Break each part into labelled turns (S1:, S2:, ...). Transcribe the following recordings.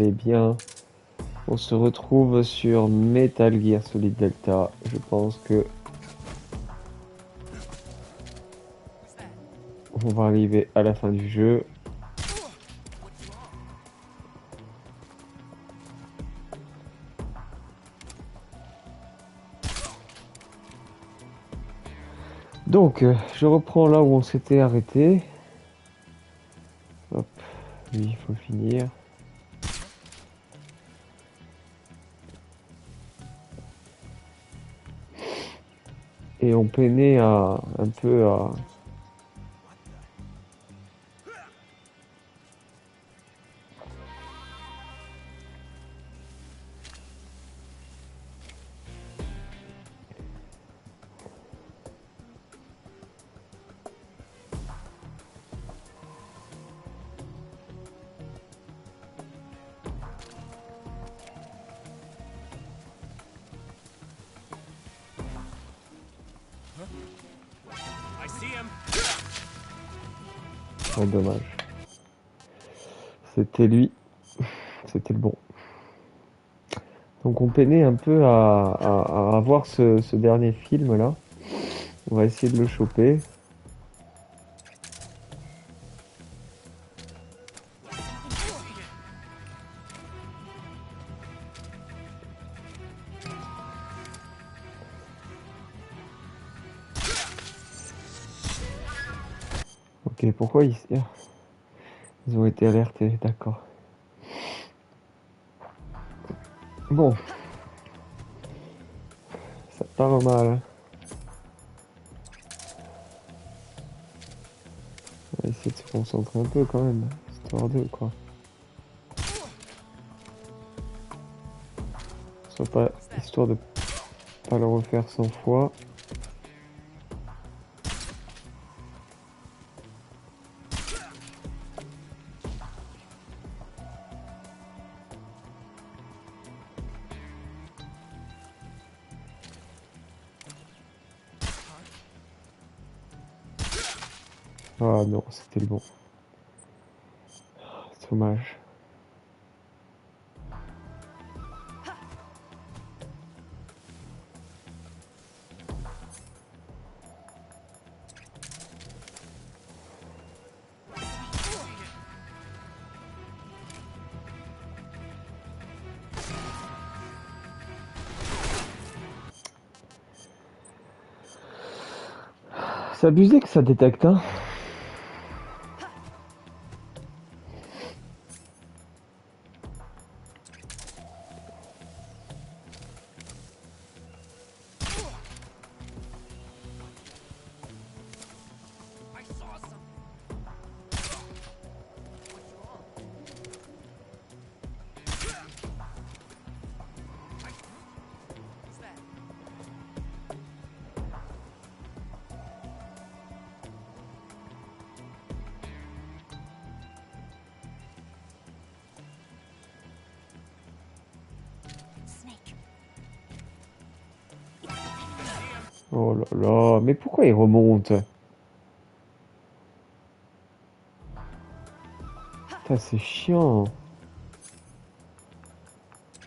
S1: Eh bien, on se retrouve sur Metal Gear Solid Delta. Je pense que on va arriver à la fin du jeu. Donc, je reprends là où on s'était arrêté. Hop, lui, il faut finir. Et on peinait à un peu à... Ouais, dommage. C'était lui. C'était le bon. Donc on peinait un peu à avoir ce dernier film là. On va essayer de le choper. Ok, pourquoi ils ont été alertés, d'accord. Bon, ça part mal. On va essayer de se concentrer un peu quand même, histoire de quoi. Soit pas, histoire de pas le refaire 100 fois. Ah non, c'était le bon. C'est dommage. C'est abusé que ça détecte, hein. Oh là là, mais pourquoi il remonte? Putain, c'est chiant.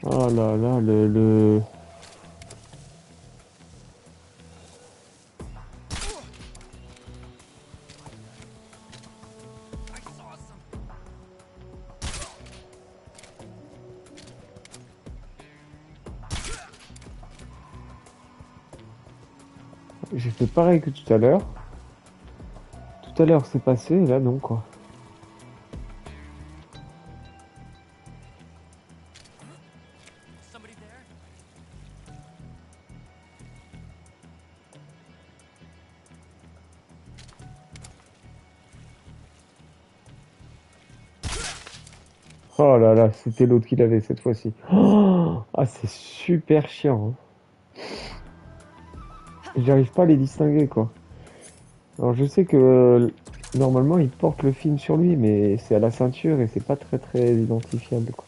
S1: Oh là là, le... J'ai fait pareil que tout à l'heure. Tout à l'heure c'est passé, et là non quoi. Oh là là, c'était l'autre qui l'avait cette fois-ci. Oh, ah, c'est super chiant, hein. J'arrive pas à les distinguer, quoi. Alors je sais que normalement il porte le film sur lui, mais c'est à la ceinture et c'est pas très très identifiable, quoi.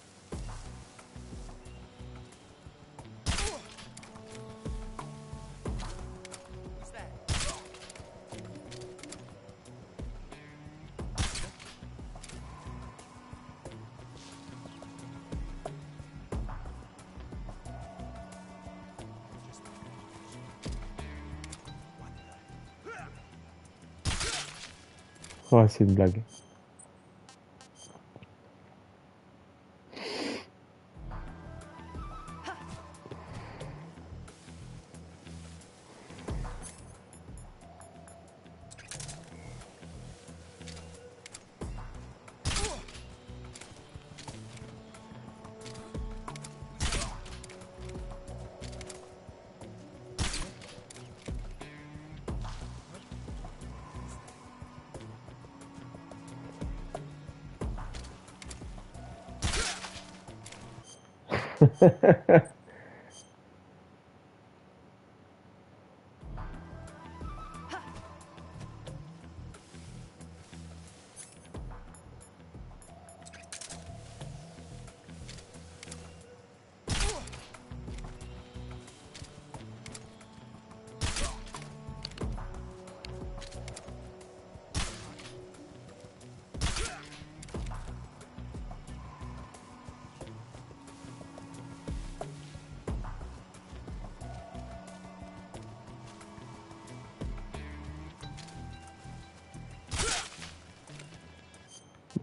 S1: Ouais, c'est une blague.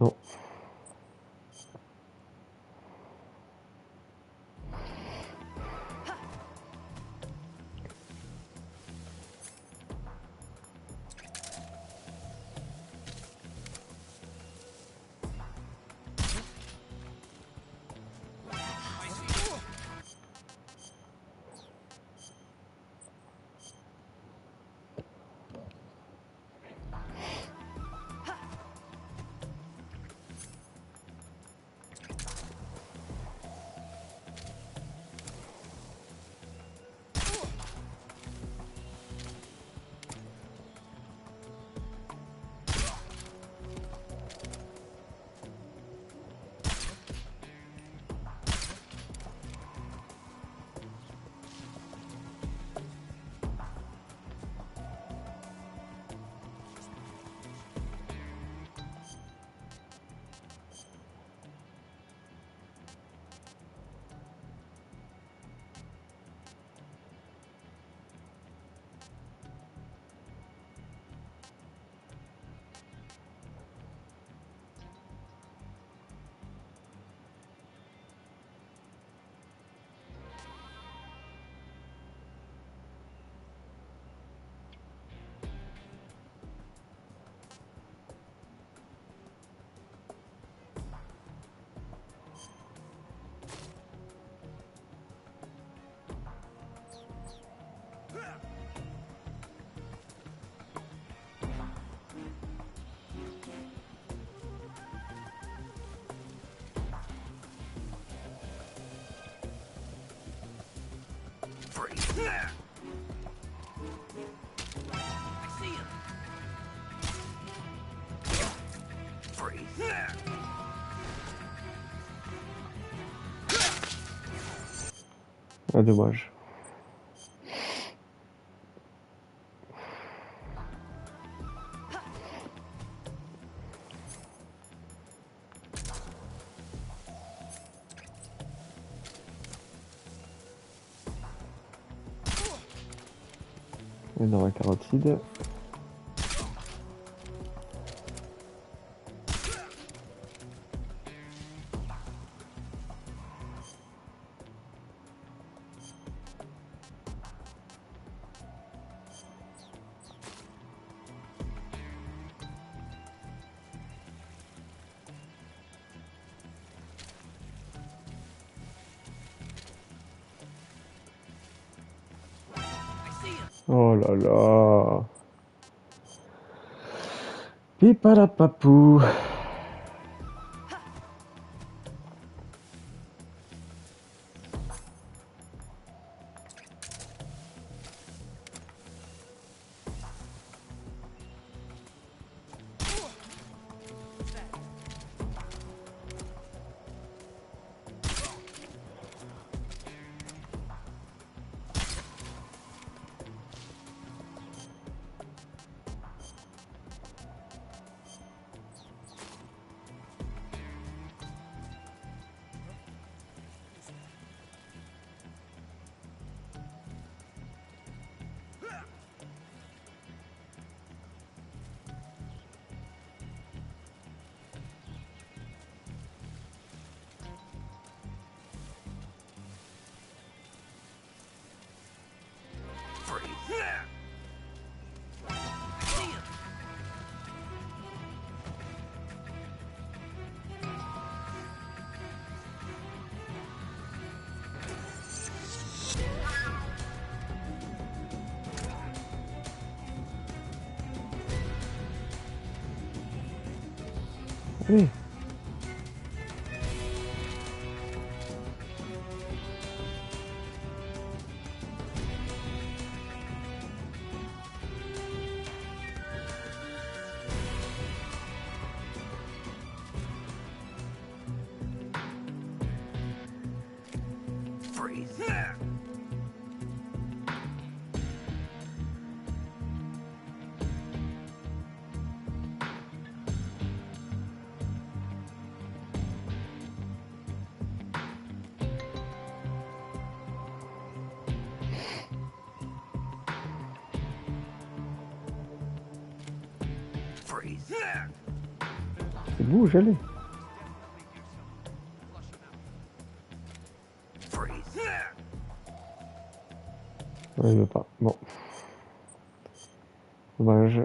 S1: Non. Ah, dommage. Et dans la carotide. Oh là là. Pipalapapou. Eh, c'est bouge, allez. Ouais, il veut pas. Bon. Dommage.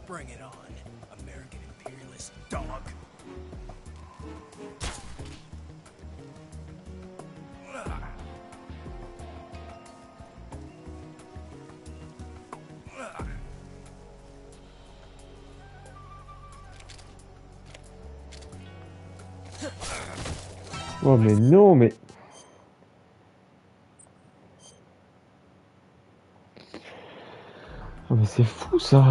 S2: Bring it on, American imperialist dog.
S1: Oh, mais non, mais. Oh, mais c'est fou ça.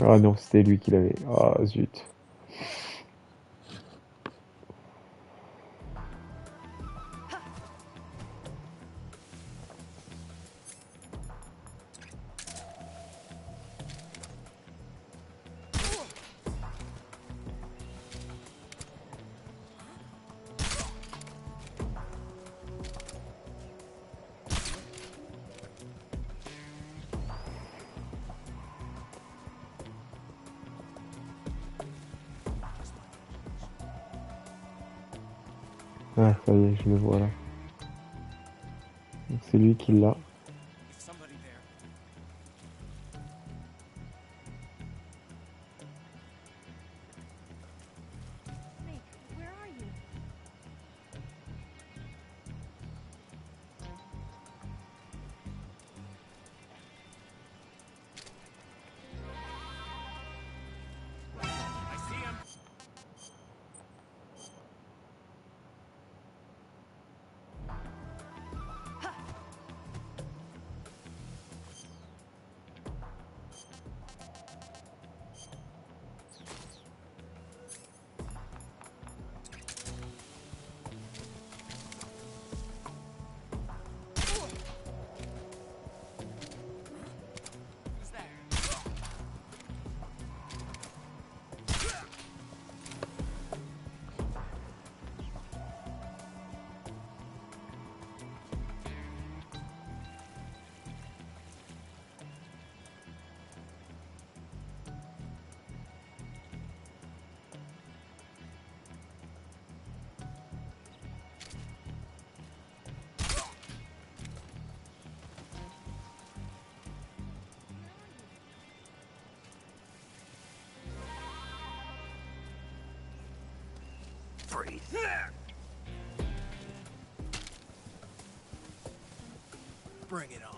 S1: Ah non, c'était lui qui l'avait. Ah zut. Ah, ça y est, je le vois là. Donc c'est lui qui l'a.
S2: Somebody there.
S3: Snake, where are you?
S2: I see him. Freeze. Bring it on.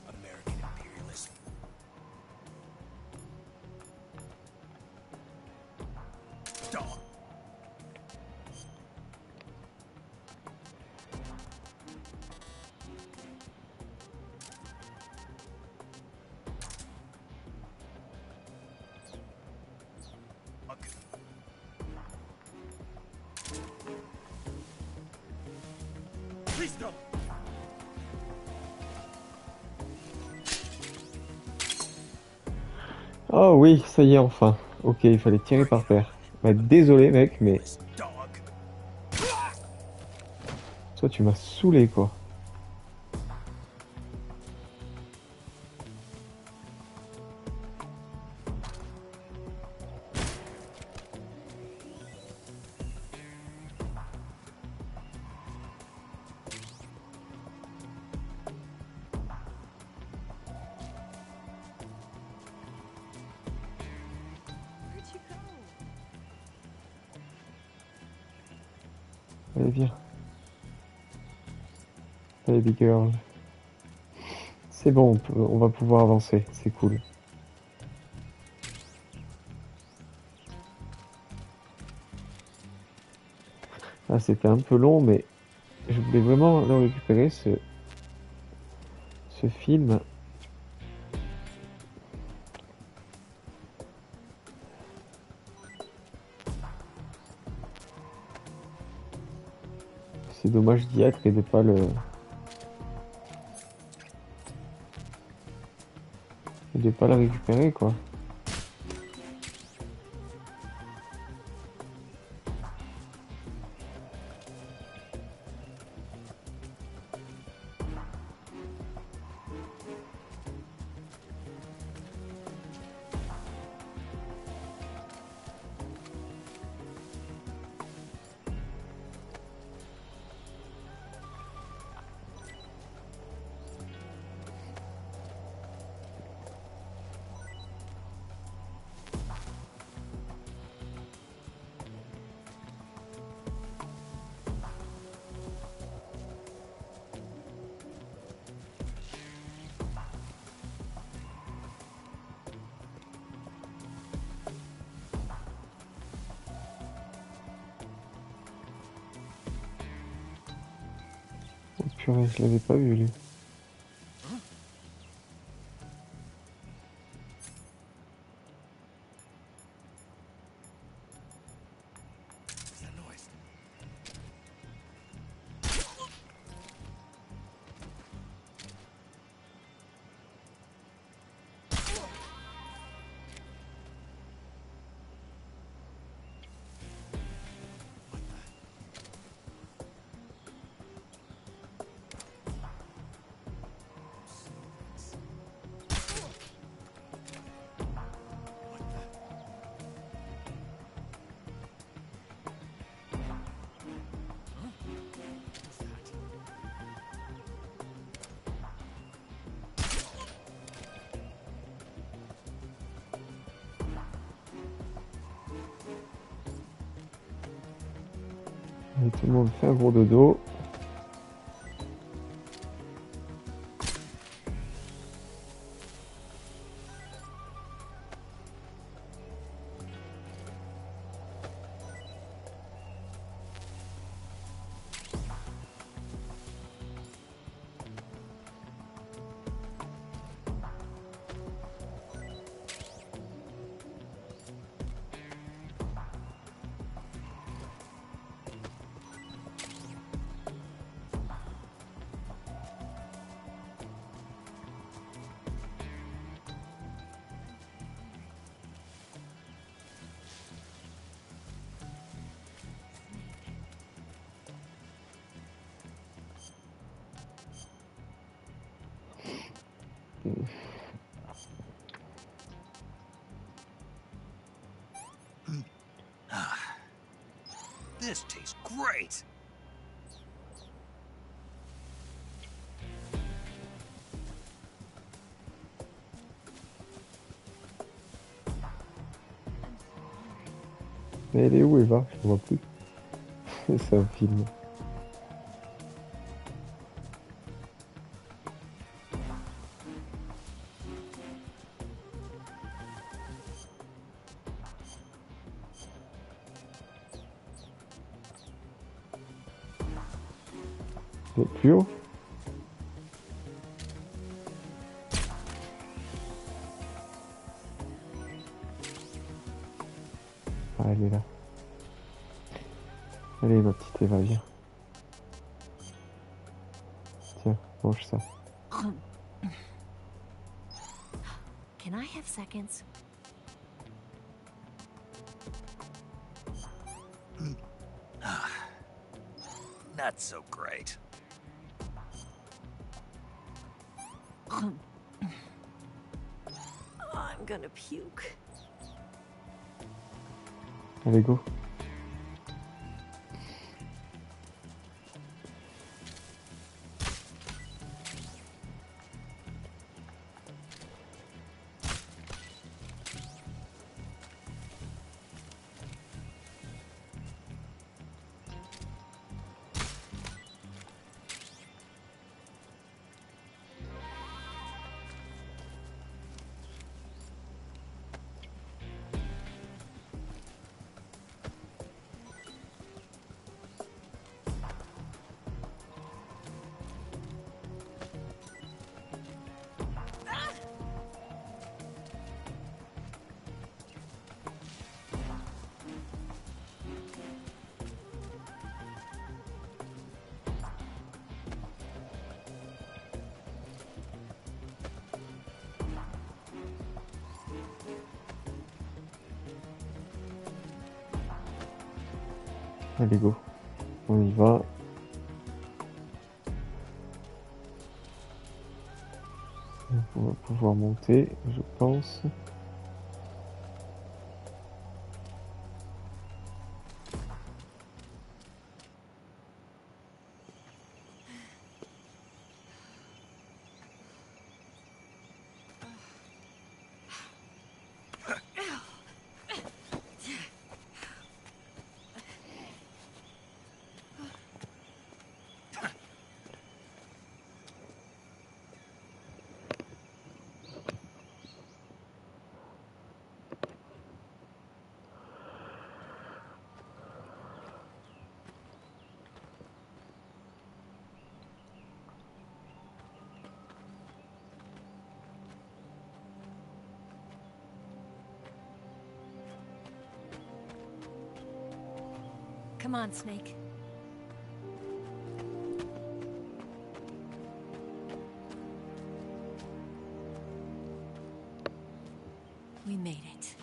S2: American imperialism. Dog. Please don't.
S1: Oh oui, ça y est, enfin. Ok, il fallait tirer par terre. Bah, désolé, mec, mais
S2: Dog.
S1: toi, tu m'as saoulé, quoi.
S3: Where'd you go?
S1: Allez, viens. Baby girl. C'est bon, on va pouvoir avancer. C'est cool. Ah, c'était un peu long, mais je voulais vraiment le récupérer, ce film. C'est dommage d'y être et de pas le récupérer, quoi. Oh, purée, je l'avais pas vu, lui.
S2: What's that noise?
S1: Et tout le monde fait un gros dodo.
S2: This tastes great.
S1: Mais elle est où Eva? Je ne vois plus. C'est un film. Et plus haut? Ah, elle est là. Allez, ma petite Eva, viens. Tiens, mange ça.
S3: Can I have seconds?
S2: Not so great.
S3: I'm gonna puke.
S1: Allez, go. Allez, go. On y va. On va pouvoir monter, je pense.
S3: Come on, Snake. We made it.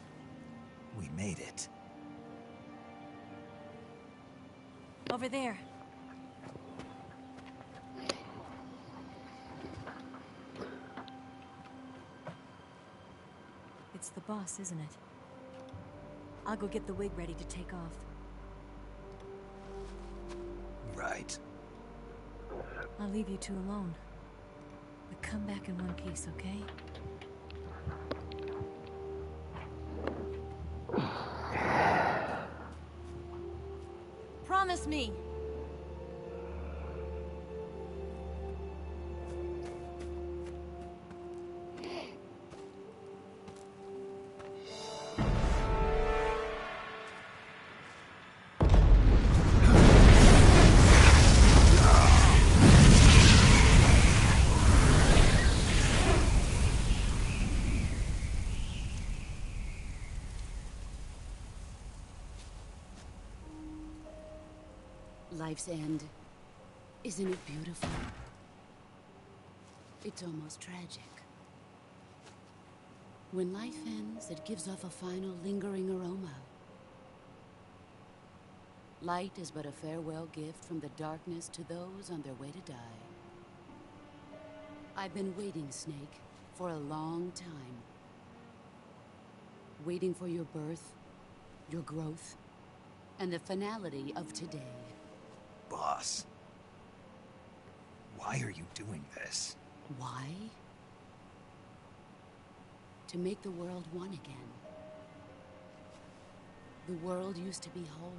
S2: We made it.
S3: Over there. It's the boss, isn't it? I'll go get the wig ready to take off.
S2: Right.
S3: I'll leave you two alone. But come back in one piece, okay? Promise me!
S4: Life's end. Isn't it beautiful? It's almost tragic. When life ends, it gives off a final lingering aroma. Light is but a farewell gift from the darkness to those on their way to die. I've been waiting, Snake. for a long time. Waiting for your birth, your growth, and the finality of today.
S2: Boss. Why are you doing this?
S4: Why? To make the world one again. The world used to be whole.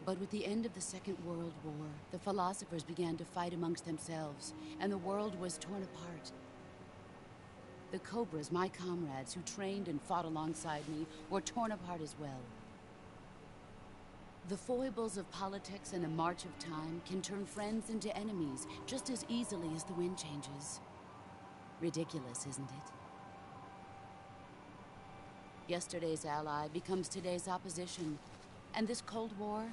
S4: But with the end of the Second World War, the philosophers began to fight amongst themselves, and the world was torn apart. The Cobras, my comrades who trained and fought alongside me, were torn apart as well. The foibles of politics and the march of time can turn friends into enemies just as easily as the wind changes. Ridiculous, isn't it? Yesterday's ally becomes today's opposition, and this Cold War...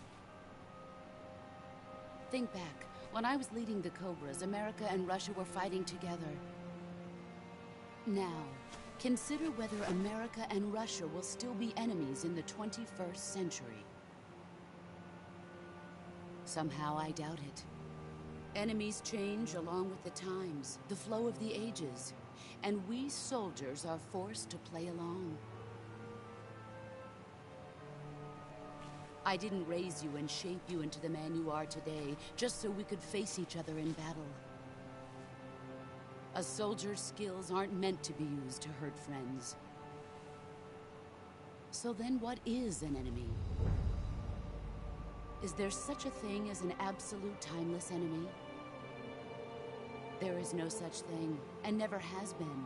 S4: Think back. When I was leading the Cobras, America and Russia were fighting together. Now, consider whether America and Russia will still be enemies in the 21st century. Somehow I doubt it. Enemies change along with the times, the flow of the ages, and we soldiers are forced to play along. I didn't raise you and shape you into the man you are today just so we could face each other in battle. A soldier's skills aren't meant to be used to hurt friends. So then what is an enemy? Is there such a thing as an absolute timeless enemy? There is no such thing, and never has been.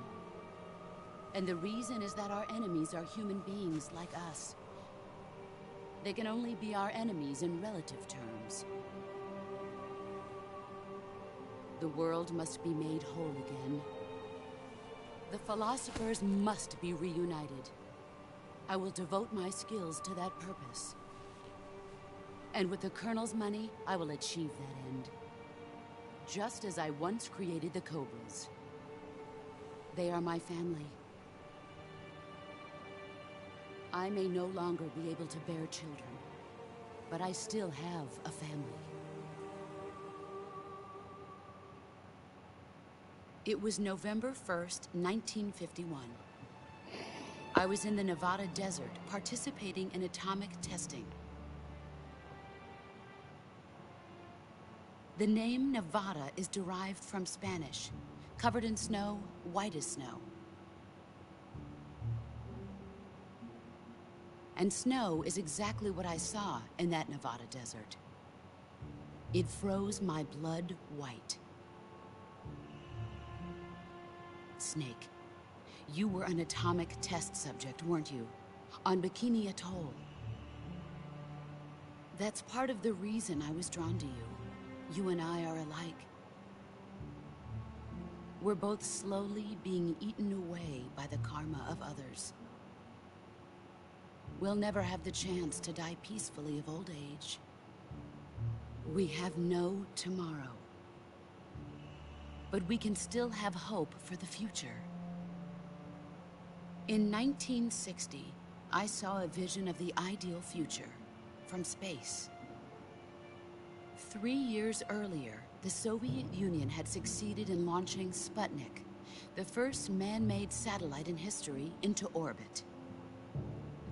S4: And the reason is that our enemies are human beings like us. They can only be our enemies in relative terms. The world must be made whole again. The philosophers must be reunited. I will devote my skills to that purpose. And with the Colonel's money, I will achieve that end. Just as I once created the Cobras. They are my family. I may no longer be able to bear children, but I still have a family. It was November 1st, 1951. I was in the Nevada desert participating in atomic testing. The name Nevada is derived from Spanish, covered in snow, white as snow. And snow is exactly what I saw in that Nevada desert. It froze my blood white. Snake, you were an atomic test subject, weren't you? On Bikini Atoll. That's part of the reason I was drawn to you. You and I are alike. We're both slowly being eaten away by the karma of others. We'll never have the chance to die peacefully of old age. We have no tomorrow. But we can still have hope for the future. In 1960, I saw a vision of the ideal future from space. 3 years earlier, the Soviet Union had succeeded in launching Sputnik, the first man-made satellite in history, into orbit.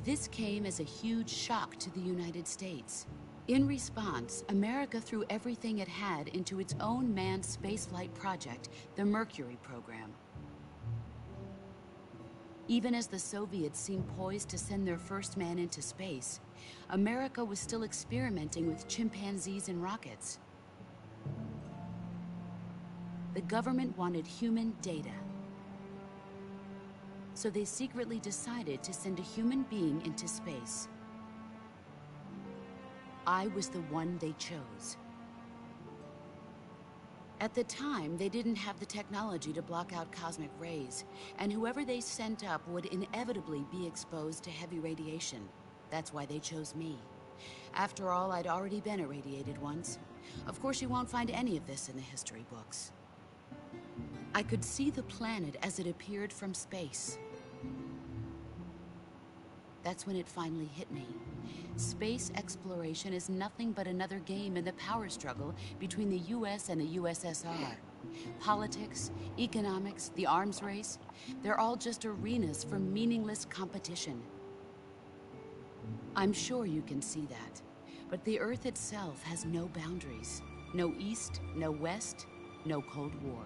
S4: This came as a huge shock to the United States. In response, America threw everything it had into its own manned spaceflight project, the Mercury program. Even as the Soviets seemed poised to send their first man into space, America was still experimenting with chimpanzees and rockets. The government wanted human data. So they secretly decided to send a human being into space. I was the one they chose. At the time, they didn't have the technology to block out cosmic rays, and whoever they sent up would inevitably be exposed to heavy radiation. That's why they chose me. After all, I'd already been irradiated once. Of course, you won't find any of this in the history books. I could see the planet as it appeared from space. that's when it finally hit me. Space exploration is nothing but another game in the power struggle between the US and the USSR. Politics, economics, the arms race, they're all just arenas for meaningless competition. I'm sure you can see that, but the Earth itself has no boundaries. No East, no West, no Cold War.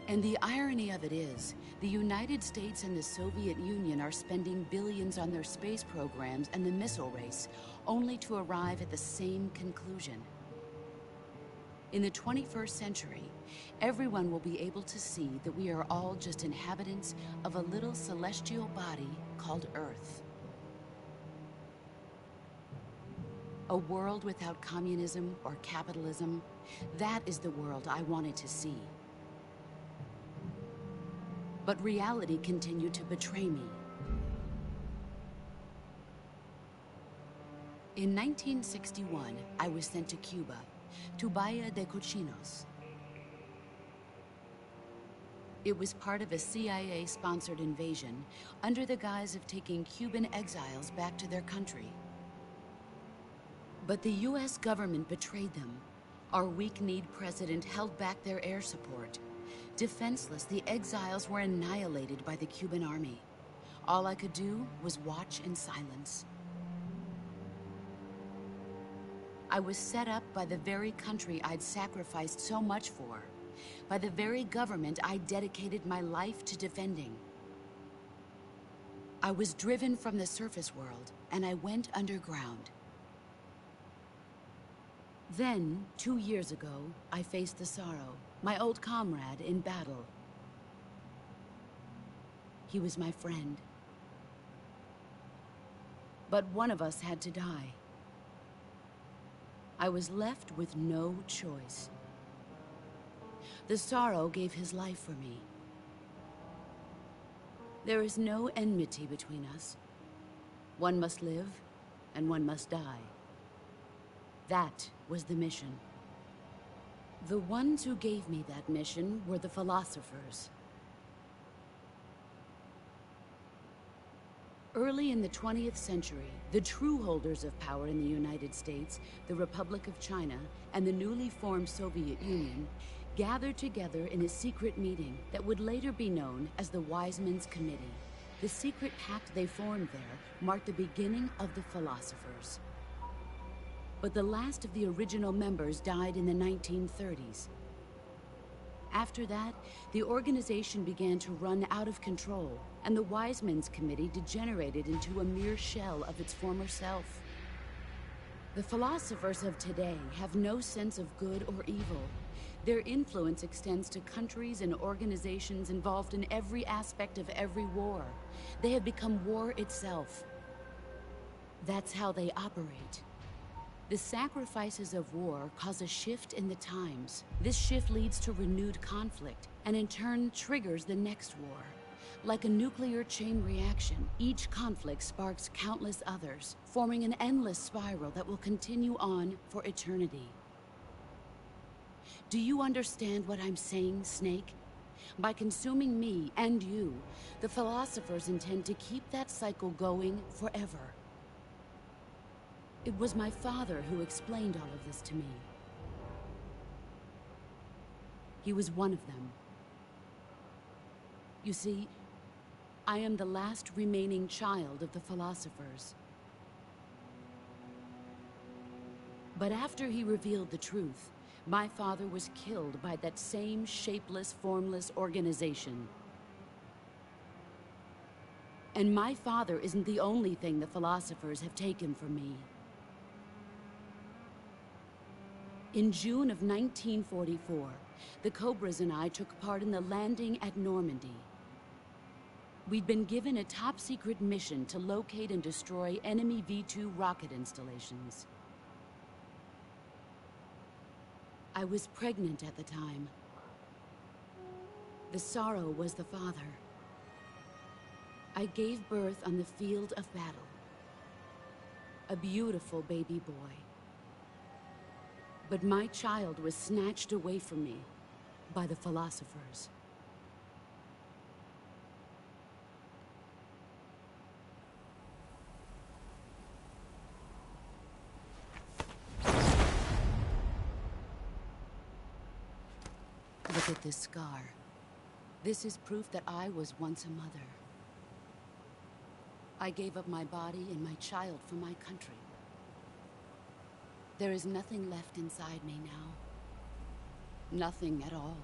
S4: And the irony of it is, the United States and the Soviet Union are spending billions on their space programs and the missile race, only to arrive at the same conclusion. In the 21st century, everyone will be able to see that we are all just inhabitants of a little celestial body called Earth. A world without communism or capitalism, that is the world I wanted to see. But reality continued to betray me. In 1961, I was sent to Cuba, to Bahia de Cochinos. It was part of a CIA-sponsored invasion under the guise of taking Cuban exiles back to their country. But the US government betrayed them. Our weak-kneed president held back their air support. Defenseless, the exiles were annihilated by the Cuban army. All I could do was watch in silence. I was set up by the very country I'd sacrificed so much for, by the very government I dedicated my life to defending. I was driven from the surface world, and I went underground. Then, 2 years ago, I faced the Sorrow, my old comrade in battle. He was my friend. But one of us had to die. I was left with no choice. The Sorrow gave his life for me. There is no enmity between us. One must live, and one must die. That was the mission. The ones who gave me that mission were the philosophers. Early in the 20th century, the true holders of power in the United States, the Republic of China, and the newly formed Soviet Union gathered together in a secret meeting that would later be known as the Wise Men's Committee. The secret pact they formed there marked the beginning of the philosophers. But the last of the original members died in the 1930s. After that, the organization began to run out of control, and the Wise Men's Committee degenerated into a mere shell of its former self. The philosophers of today have no sense of good or evil. Their influence extends to countries and organizations involved in every aspect of every war. They have become war itself. That's how they operate. The sacrifices of war cause a shift in the times. This shift leads to renewed conflict, and in turn triggers the next war. Like a nuclear chain reaction, each conflict sparks countless others, forming an endless spiral that will continue on for eternity. Do you understand what I'm saying, Snake? By consuming me and you, the philosophers intend to keep that cycle going forever. It was my father who explained all of this to me. He was one of them. You see, I am the last remaining child of the philosophers. But after he revealed the truth, my father was killed by that same shapeless, formless organization. And my father isn't the only thing the philosophers have taken from me. In June of 1944, the Cobras and I took part in the landing at Normandy. We'd been given a top-secret mission to locate and destroy enemy V-2 rocket installations. I was pregnant at the time. The Sorrow was the father. I gave birth on the field of battle. A beautiful baby boy. But my child was snatched away from me by the philosophers. Look at this scar. This is proof that I was once a mother. I gave up my body and my child for my country. There is nothing left inside me now. Nothing at all.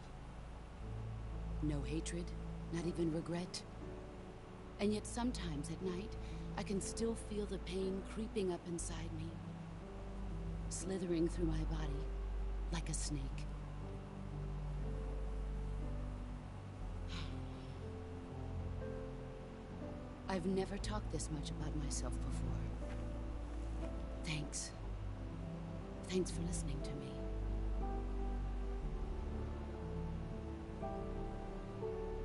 S4: No hatred, not even regret. And yet sometimes at night, I can still feel the pain creeping up inside me, slithering through my body like a snake. I've never talked this much about myself before. Thanks. Thanks for listening to me.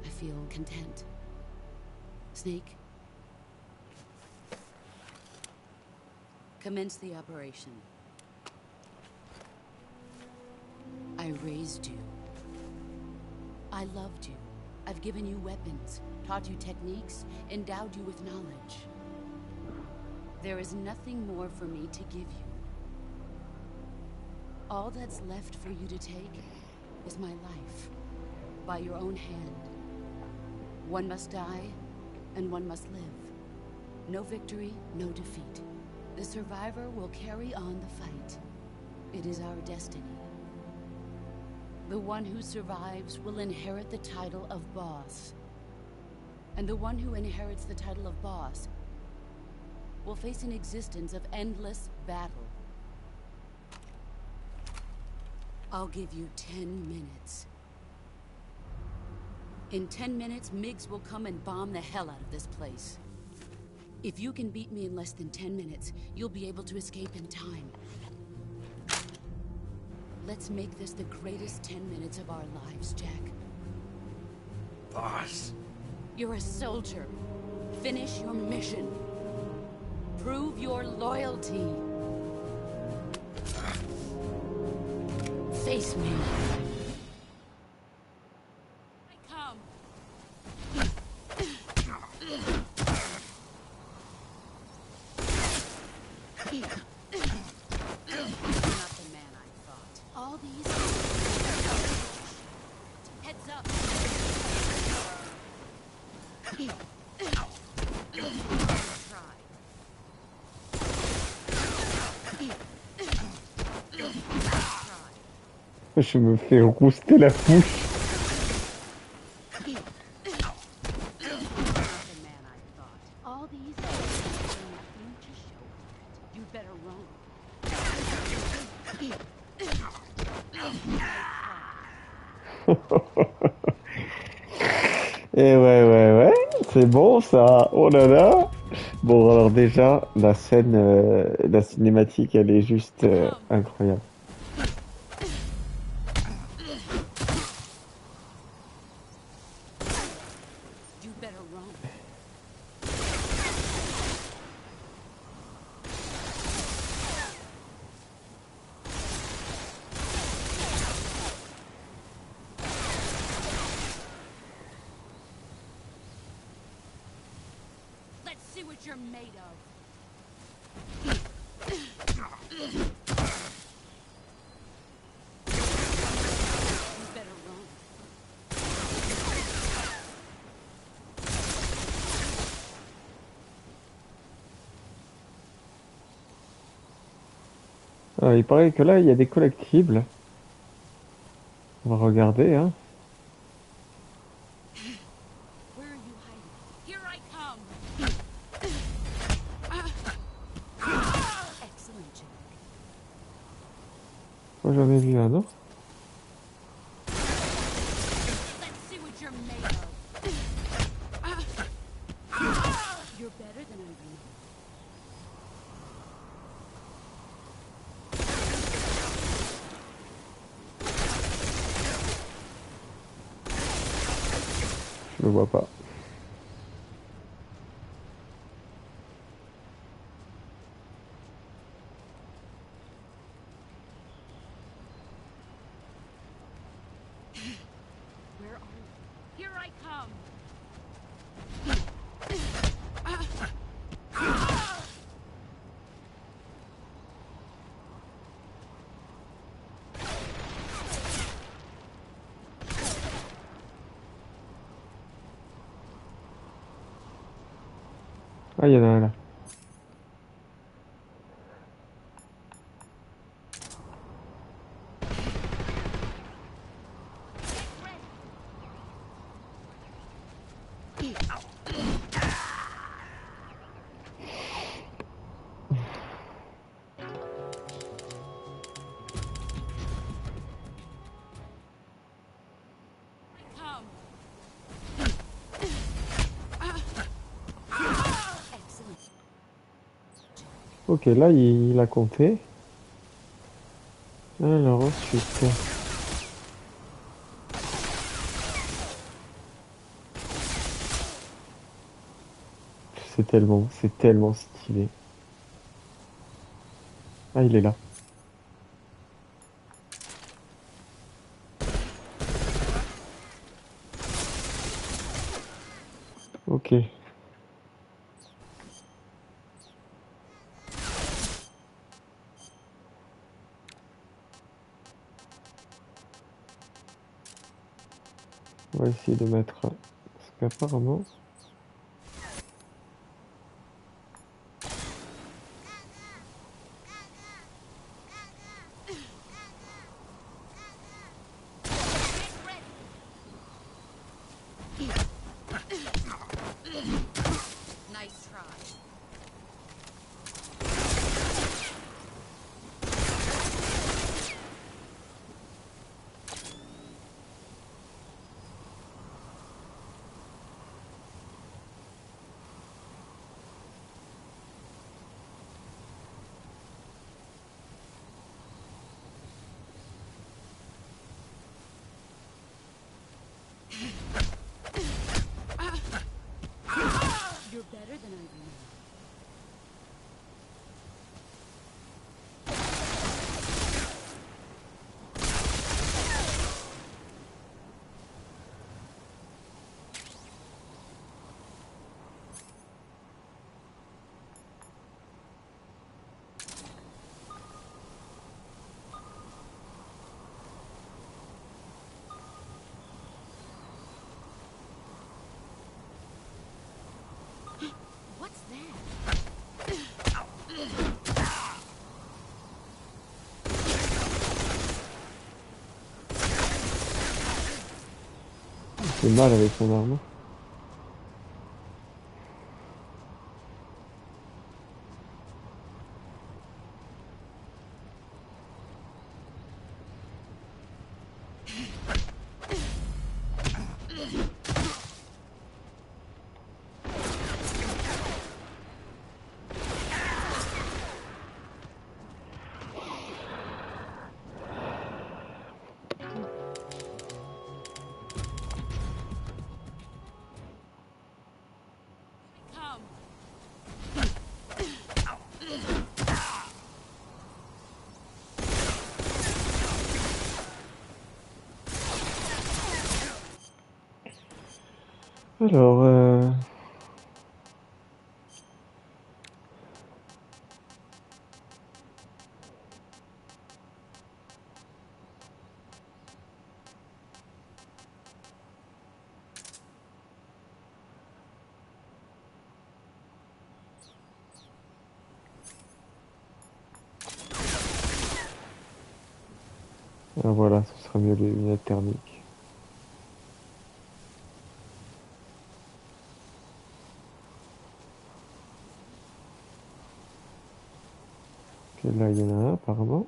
S4: I feel content. Snake? Commence the operation. I raised you. I loved you. I've given you weapons, taught you techniques, endowed you with knowledge. There is nothing more for me to give you. All that's left for you to take is my life, by your own hand. One must die, and one must live. No victory, no defeat. The survivor will carry on the fight. It is our destiny. The one who survives will inherit the title of boss. And the one who inherits the title of boss will face an existence of endless battle. I'll give you 10 minutes. In 10 minutes, Miggs will come and bomb the hell out of this place. If you can beat me in less than 10 minutes, you'll be able to escape in time. Let's make this the greatest 10 minutes of our lives, Jack.
S2: Boss.
S4: You're a soldier. Finish your mission. Prove your loyalty. Face me. I come. Not the man I thought. All these heads up.
S1: Je me fais rouster la bouche.
S4: All these nothing to show for it. You better run.
S1: Et ouais, c'est bon ça. Oh là là. Bon alors déjà la scène, la cinématique, elle est juste incroyable.
S4: You better run. Let's see what you're made of. You better run.
S1: Il paraît que là il y a des collectibles. On va regarder hein.
S4: Where are you hiding? Here I come. Excellent, Jack.
S1: Moi j'en ai vu un non?
S4: Let's see what you're made of. You're better than I remember.
S1: Je le vois pas.
S4: Where are you? Here I come.
S1: Ah, il y en a un là.
S4: Excellent.
S1: Ok, là, il a compté. Alors ensuite, c'est tellement stylé. Ah, il est là. Ok. On va essayer de mettre... Parce qu'apparemment...
S4: Nice try. You're better than I remember. What's that?
S1: Il fait mal avec son arme. Alors, voilà, ce sera mieux les lunettes thermiques. Ok, là, il y en a un apparemment.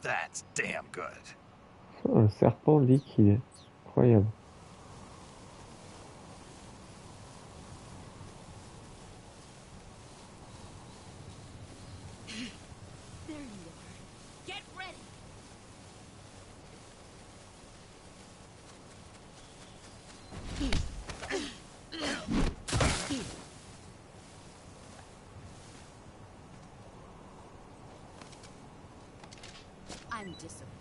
S2: That's damn good.
S1: Oh, un serpent liquide. Incroyable.
S4: There you are. Get ready. I'm disappointed.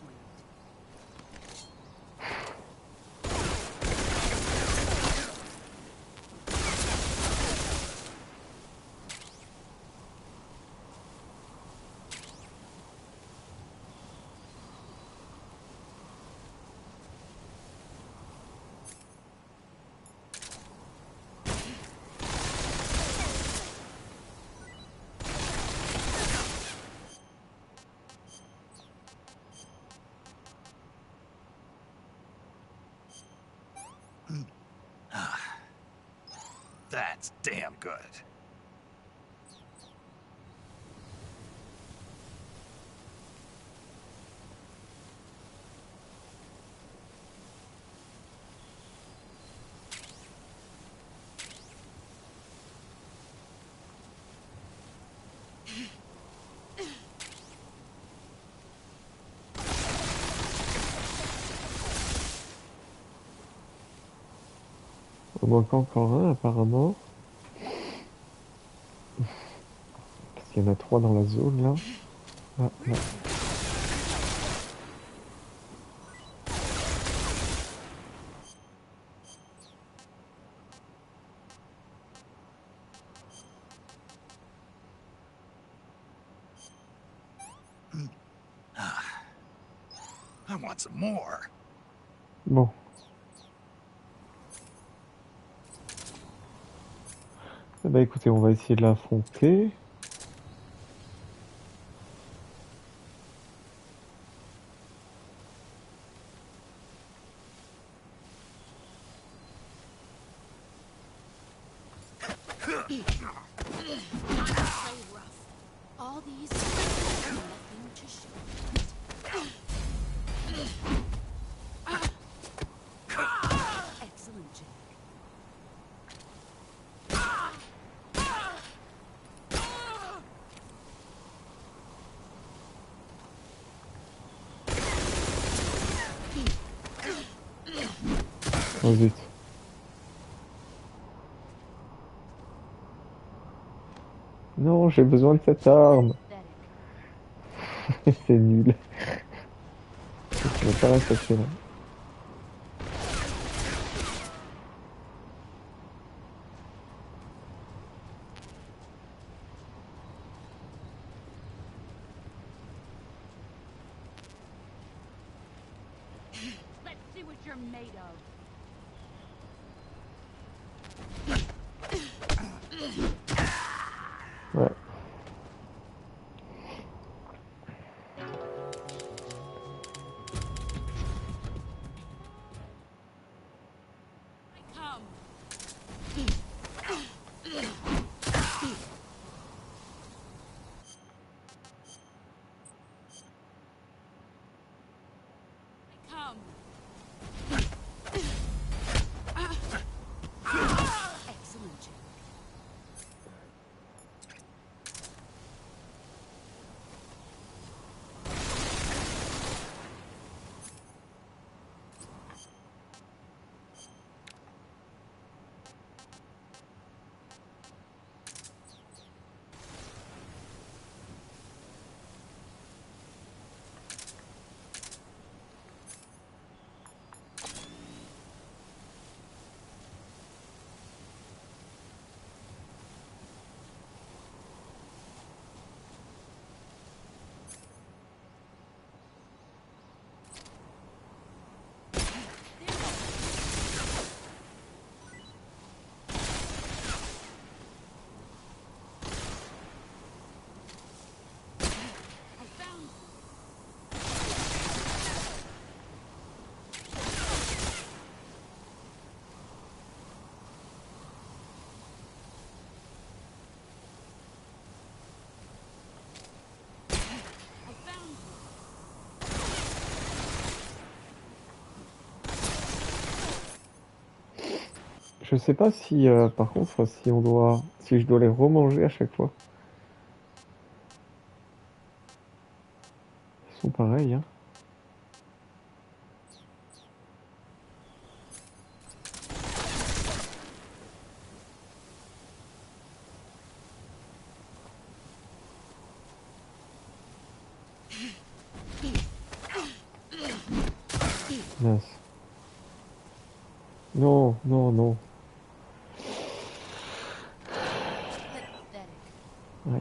S5: That's damn good.
S1: Il manque encore un apparemment. Parce qu'il y en a 3 dans la zone là. Ah, là.
S5: I want some more.
S1: Bon. Eh ben, écoutez, on va essayer de l'affronter.
S4: All these have nothing to show. Excellent, Jack.
S1: Oh zut. Non, j'ai besoin de cette arme.
S4: Pathetic.
S1: C'est nul. Je vais pas la chercher là.
S4: Let's see what you're made of.
S1: Ouais.
S4: Come. Come. Excellent, Jack.
S1: Je sais pas si, par contre, si je dois les remanger à chaque fois. Ils sont pareils, hein. Mince. Non, non, non.
S4: Pathetic.
S1: Aïe.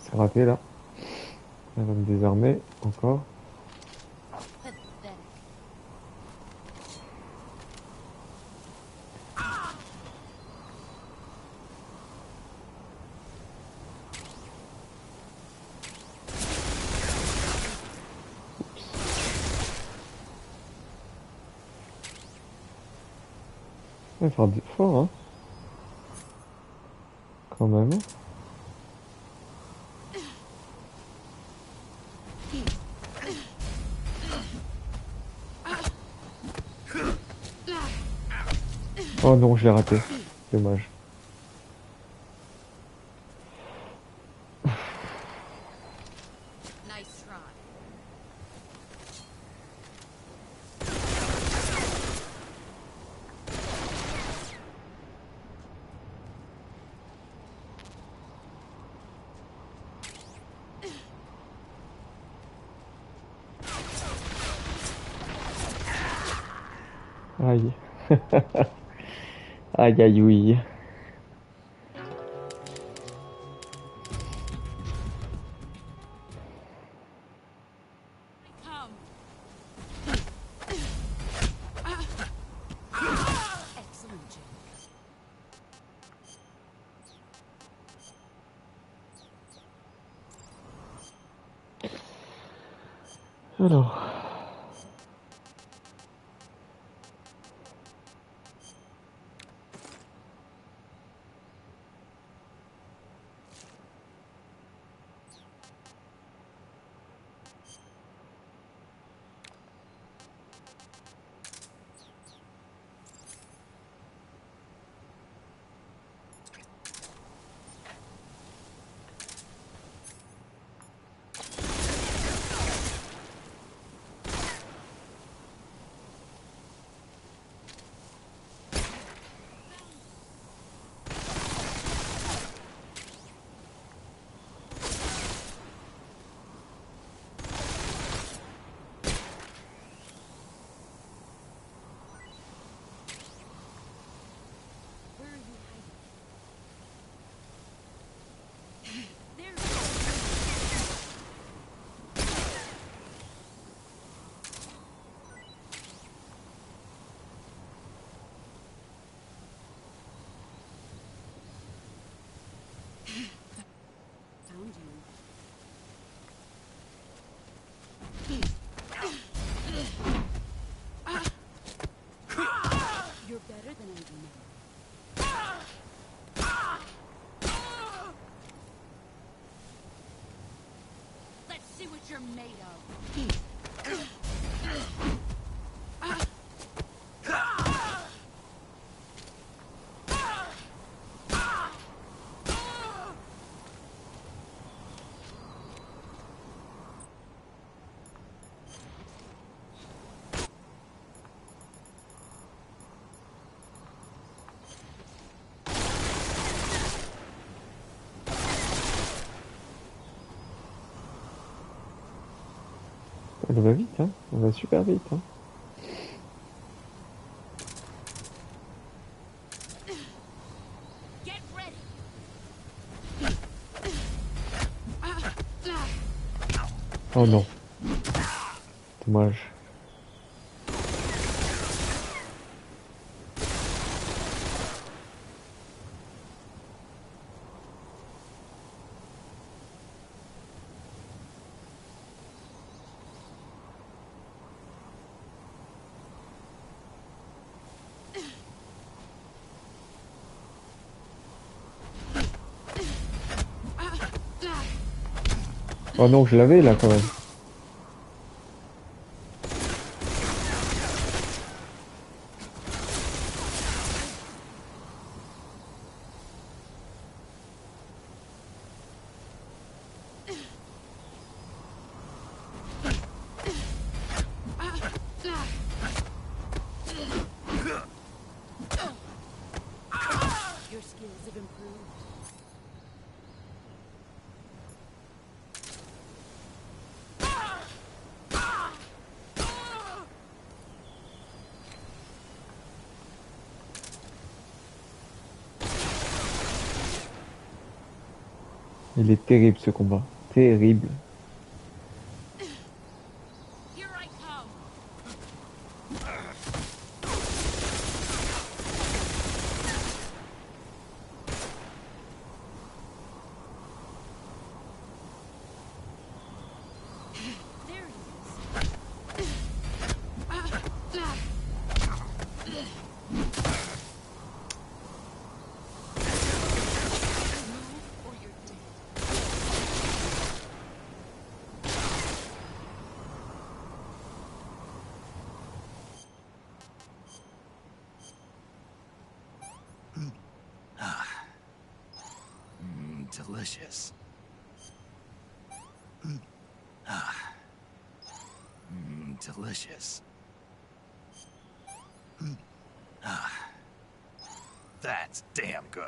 S1: C'est raté là. Elle va me désarmer encore. Il va faire du fort, hein. Quand même. Oh non, je l'ai raté. Dommage.
S4: Nice try.
S1: Aïe. Aïe aïe oui.
S4: Come. Excellent, Jim.
S1: Alors.
S4: Where are you hiding? There. Found you. You're better than I remember. Let's see what you're made of.
S1: Elle va vite, hein. Elle va super vite, hein.
S4: Get ready.
S1: Oh non. Dommage. Oh non, je l'avais là quand même.
S4: Your skills have improved.
S1: Il est terrible ce combat. Terrible.
S4: Here I come. There he is. Move or you're dead.
S5: Delicious. Delicious. That's damn good.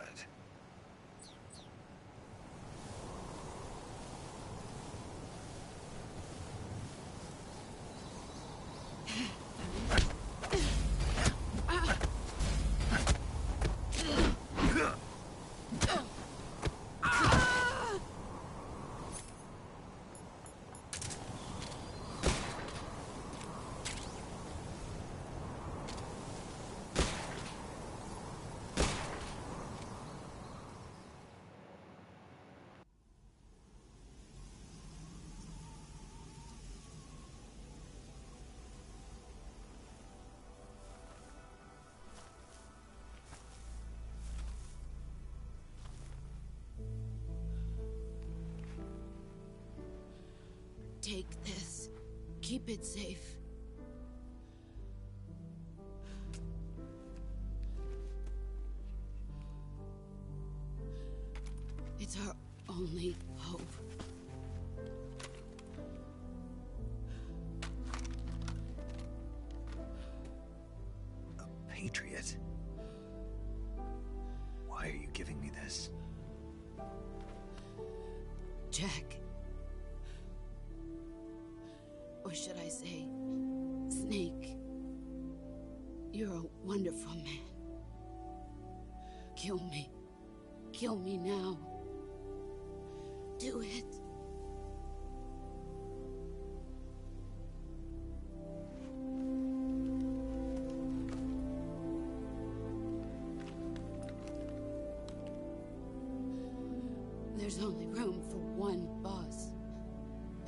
S4: Take this. Keep it safe. It's our only hope.
S5: A patriot? Why are you giving me this?
S4: Jack. Or should I say, Snake. You're a wonderful man. Kill me. Kill me now. Do it. There's only room for one boss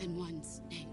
S4: and one snake.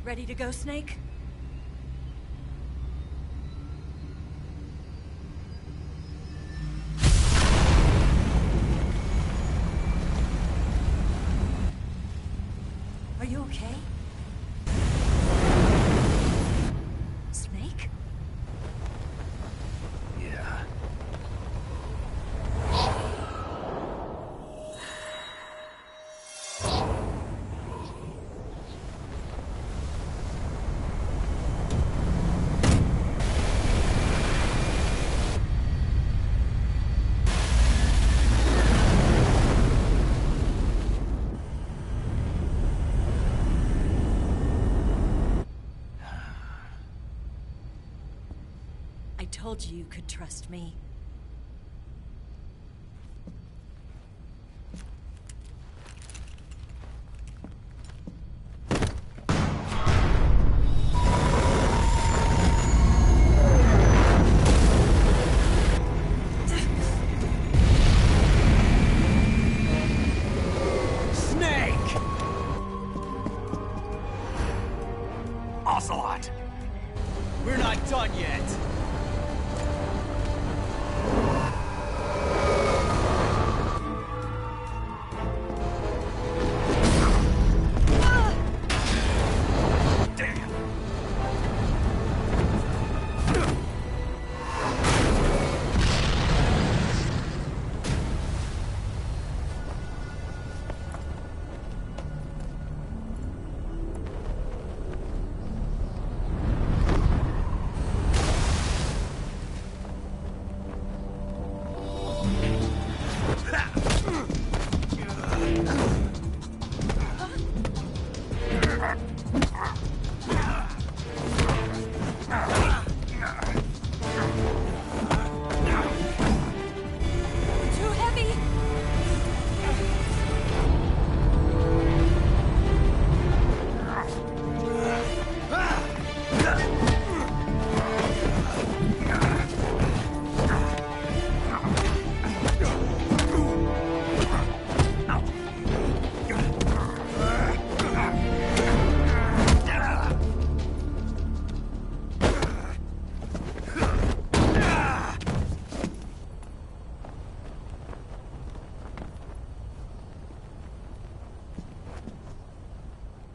S3: Ready to go, Snake? Are you okay? Snake?
S5: Yeah.
S3: I told you you could trust me.
S2: Snake!
S5: Ocelot!
S2: We're not done yet.
S5: Damn!
S3: Too heavy!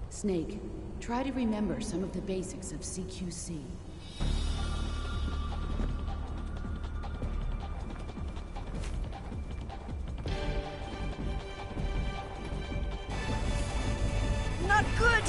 S4: Snake, try to remember some of the basics of CQC.
S3: Not good!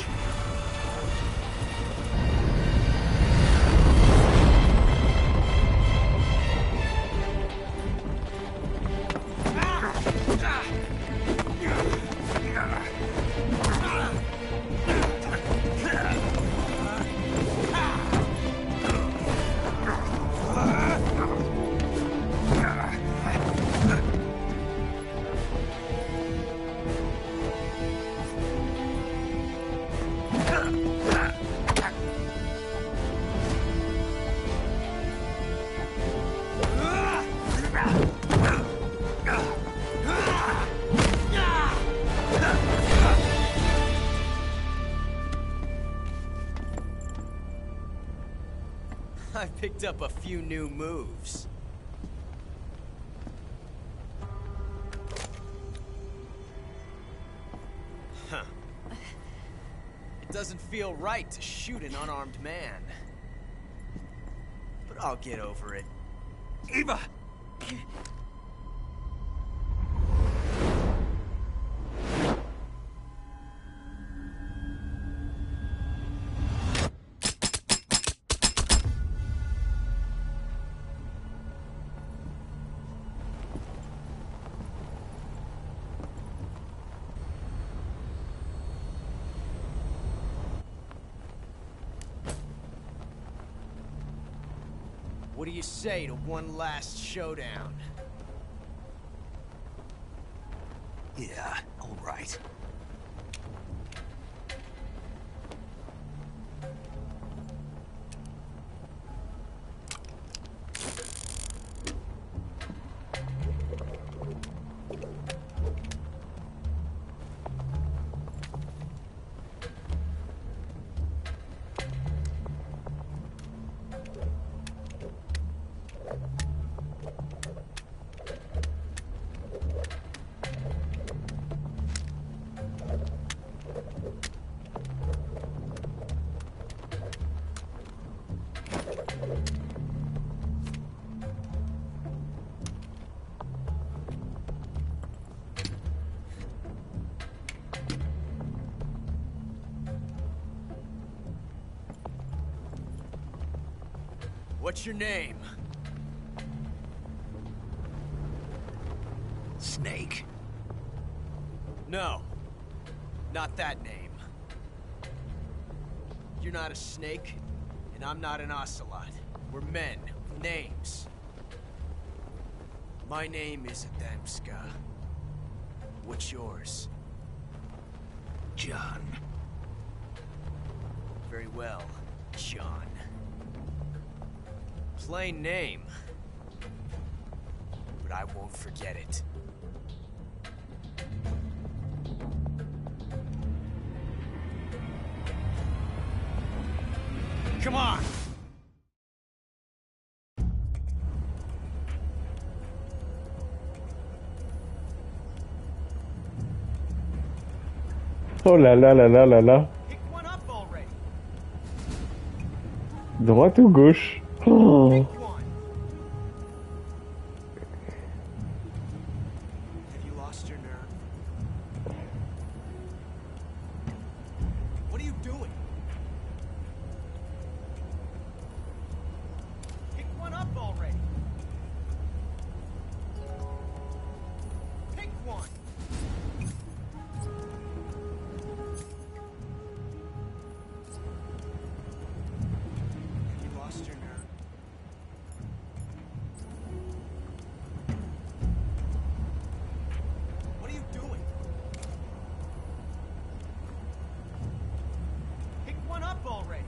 S2: I picked up a few new moves. Huh. It doesn't feel right to shoot an unarmed man. But I'll get over it.
S5: Eva!
S2: What do you say to one last showdown?
S5: Yeah, all right.
S2: What's your name?
S5: Snake.
S2: No. Not that name. You're not a snake, and I'm not an ocelot. We're men with names. My name is Adamska. What's yours?
S5: John.
S2: Very well, John. Plain name. But I won't forget it. Come on!
S1: Oh là là là là là là.
S2: Pick one up already.
S1: Droite ou gauche? Oh.
S2: Pick one. Have you lost your nerve? What are you doing? Pick one up already. Pick one. Have you lost your nerve? What are you doing? Pick one up already.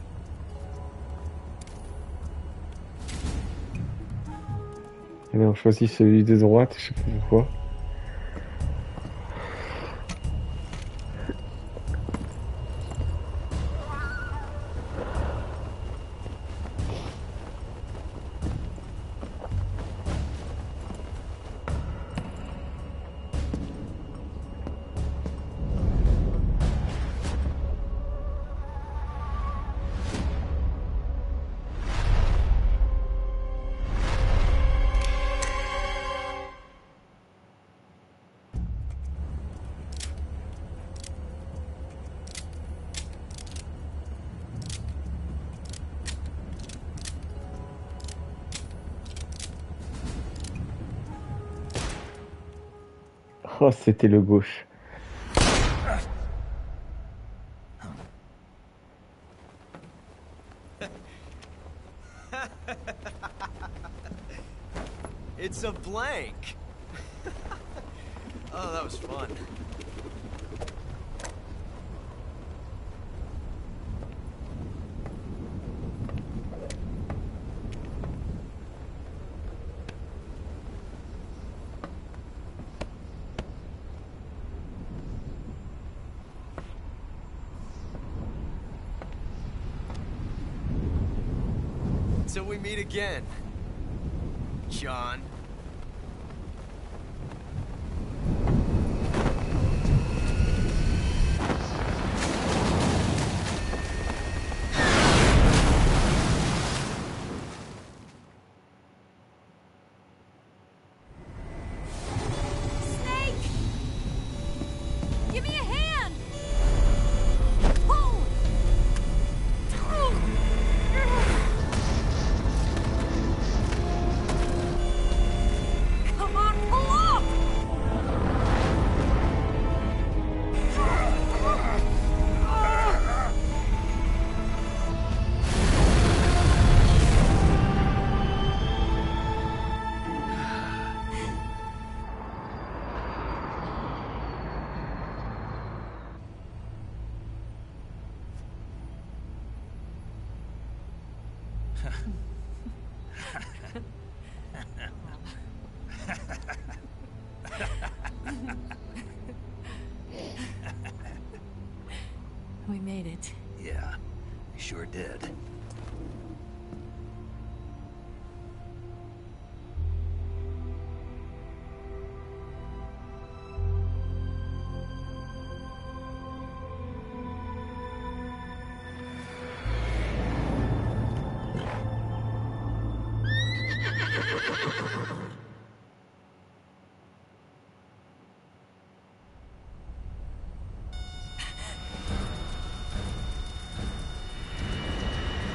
S1: Allez, on choisit celui de droite, je sais pas pourquoi. Oh, c'était le gauche.
S2: It's a blank. Oh, that was fun. Till we meet again, John.
S3: Snake! Give me a hand! Pull! Come on, pull up! We made it.
S5: Yeah, you sure did.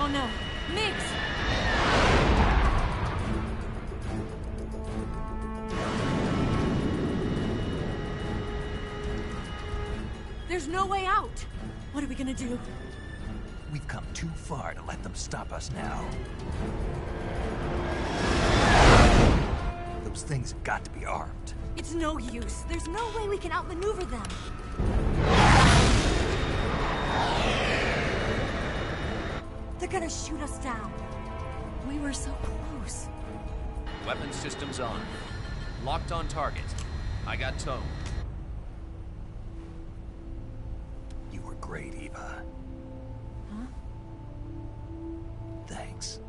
S3: Oh no, Mix! There's no way out! What are we gonna do?
S5: We've come too far to let them stop us now. Those things have got to be armed.
S3: It's no use. There's no way we can outmaneuver them. They're gonna shoot us down. We were so close.
S2: Weapon systems on. Locked on target. I got tone.
S5: You were great, Eva.
S3: Huh?
S5: Thanks.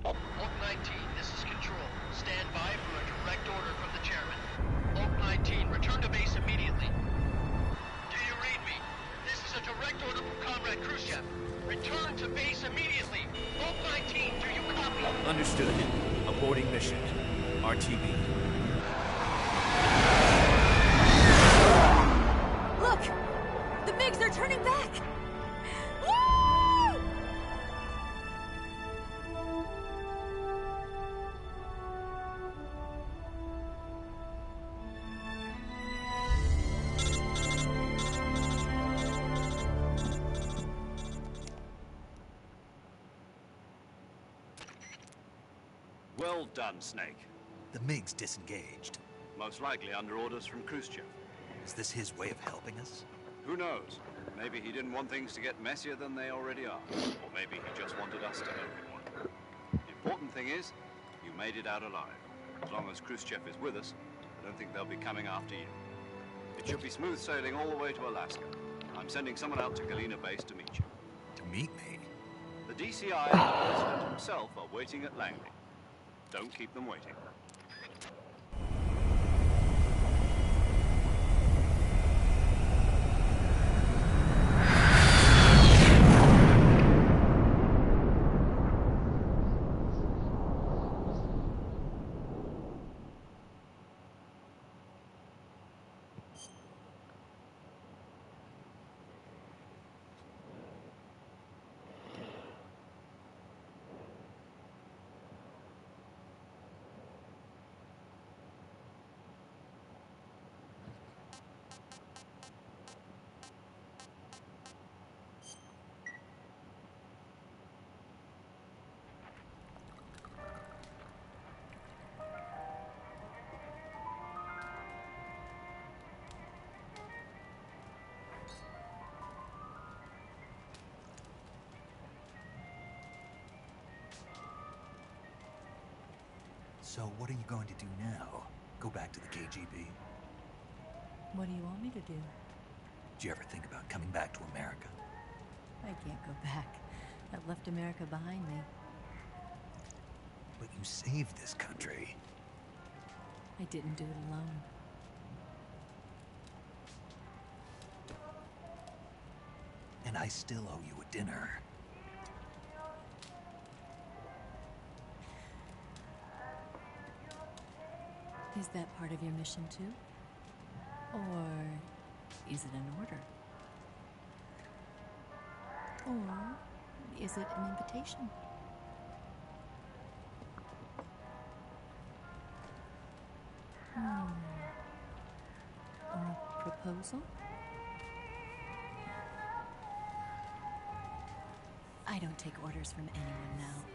S6: Oak 19, this is Control. Stand by for a direct order from the chairman. Oak 19, return to base immediately. Do you read me? This is a direct order from Comrade Khrushchev. Return to base immediately. Oak 19, do you copy?
S2: Understood. Aborting mission. RTB.
S3: Look! The MiGs are turning back! Woo!
S7: Well done, Snake.
S5: The MiG's disengaged.
S7: Most likely under orders from Khrushchev.
S5: Is this his way of helping us?
S7: Who knows? Maybe he didn't want things to get messier than they already are. Or maybe he just wanted us to help him. The important thing is, you made it out alive. As long as Khrushchev is with us, I don't think they'll be coming after you. It should be smooth sailing all the way to Alaska. I'm sending someone out to Galena Base to meet you.
S5: To meet me?
S7: The DCI and the President himself are waiting at Langley. Don't keep them waiting.
S5: So what are you going to do now? Go back to the KGB?
S3: What do you want me to do?
S5: Did you ever think about coming back to America?
S3: I can't go back. I've left America behind me.
S5: But you saved this country.
S3: I didn't do it alone.
S5: And I still owe you a dinner.
S3: Is that part of your mission too? Or is it an order? Or is it an invitation? Or a proposal? I don't take orders from anyone now.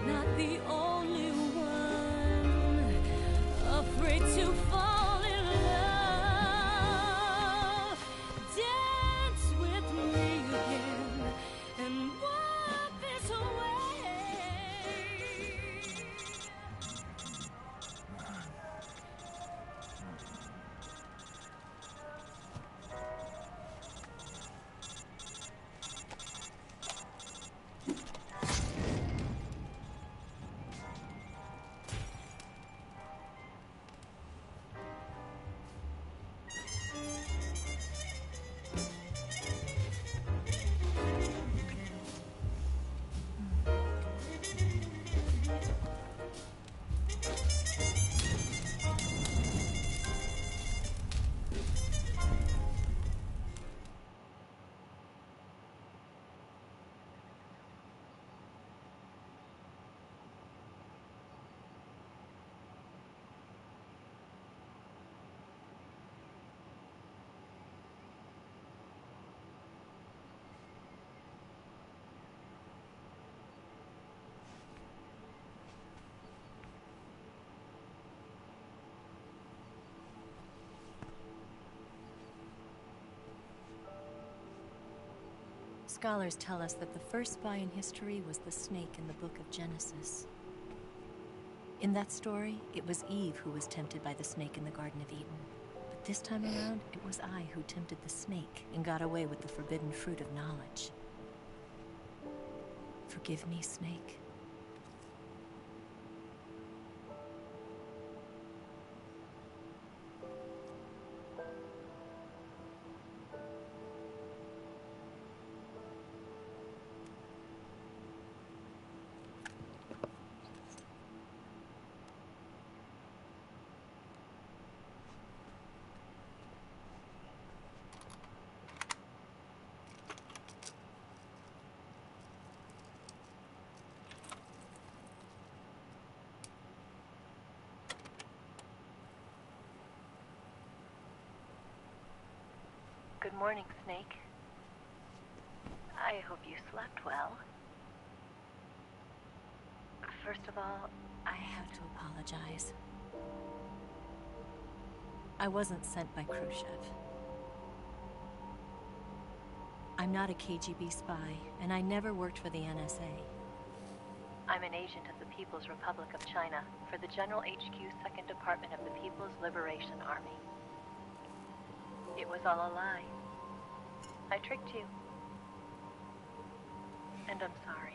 S8: Not the only one afraid.
S3: Scholars tell us that the first spy in history was the snake in the book of Genesis. In that story, it was Eve who was tempted by the snake in the Garden of Eden. But this time around, it was I who tempted the snake and got away with the forbidden fruit of knowledge. Forgive me, Snake.
S8: Good morning, Snake. I hope you slept well. First of all,
S3: I have to apologize. I wasn't sent by Khrushchev. I'm not a KGB spy, and I never worked for the NSA.
S8: I'm an agent of the People's Republic of China for the General HQ 2nd Department of the People's Liberation Army. It was all a lie. I tricked you. And I'm sorry.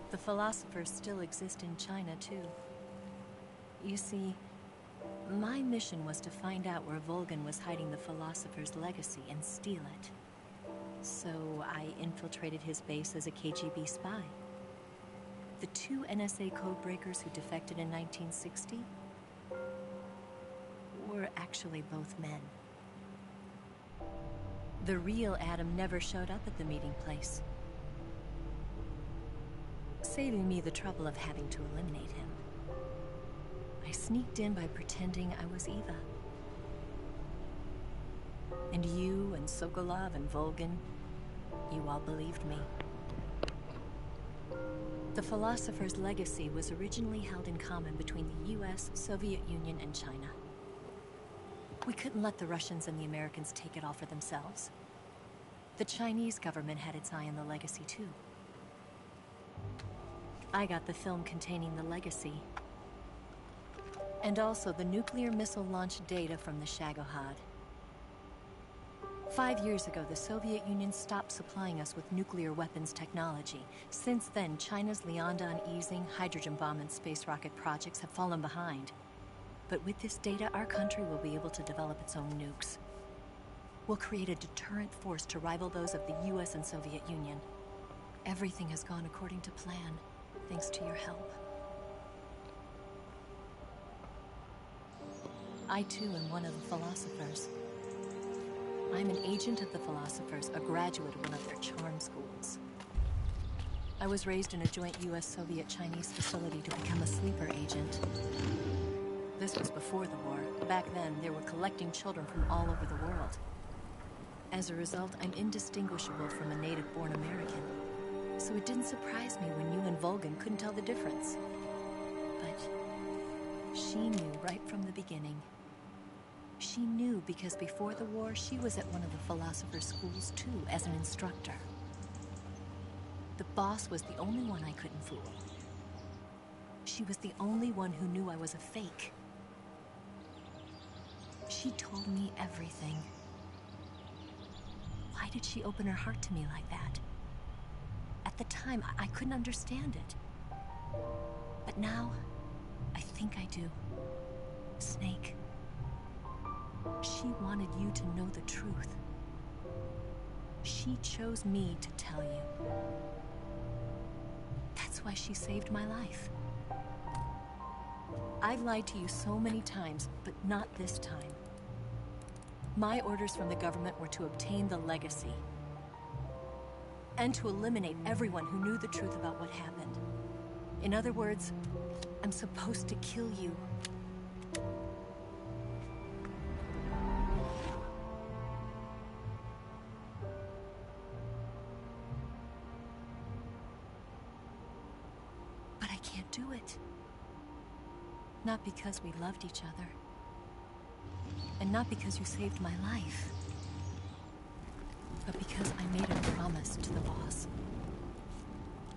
S3: The philosophers still exist in China, too. You see, my mission was to find out where Volgin was hiding the philosopher's legacy and steal it. So I infiltrated his base as a KGB spy. The two NSA codebreakers who defected in 1960 were actually both men. The real Adam never showed up at the meeting place, saving me the trouble of having to eliminate him. I sneaked in by pretending I was Eva. And you and Sokolov and Volgin, you all believed me. The philosopher's legacy was originally held in common between the US, Soviet Union, and China. We couldn't let the Russians and the Americans take it all for themselves. The Chinese government had its eye on the legacy, too. I got the film containing the legacy, and also the nuclear missile launch data from the Shagohod. 5 years ago, the Soviet Union stopped supplying us with nuclear weapons technology. Since then, China's Liaodong easing, hydrogen bomb, and space rocket projects have fallen behind. But with this data, our country will be able to develop its own nukes. We'll create a deterrent force to rival those of the US and Soviet Union. Everything has gone according to plan, thanks to your help. I too am one of the philosophers. I'm an agent of the philosophers, a graduate of one of their charm schools. I was raised in a joint US-Soviet-Chinese facility to become a sleeper agent. This was before the war. Back then, they were collecting children from all over the world. As a result, I'm indistinguishable from a native-born American. So it didn't surprise me when you and Volgin couldn't tell the difference. But she knew right from the beginning. She knew because before the war, she was at one of the philosopher's schools too, as an instructor. The boss was the only one I couldn't fool. She was the only one who knew I was a fake. She told me everything. Why did she open her heart to me like that? At the time, I couldn't understand it. But now, I think I do. Snake. She wanted you to know the truth. She chose me to tell you. That's why she saved my life. I've lied to you so many times, but not this time. My orders from the government were to obtain the legacy and to eliminate everyone who knew the truth about what happened. In other words, I'm supposed to kill you. can't do it. Not because we loved each other. And not because you saved my life. But because I made a promise to the boss.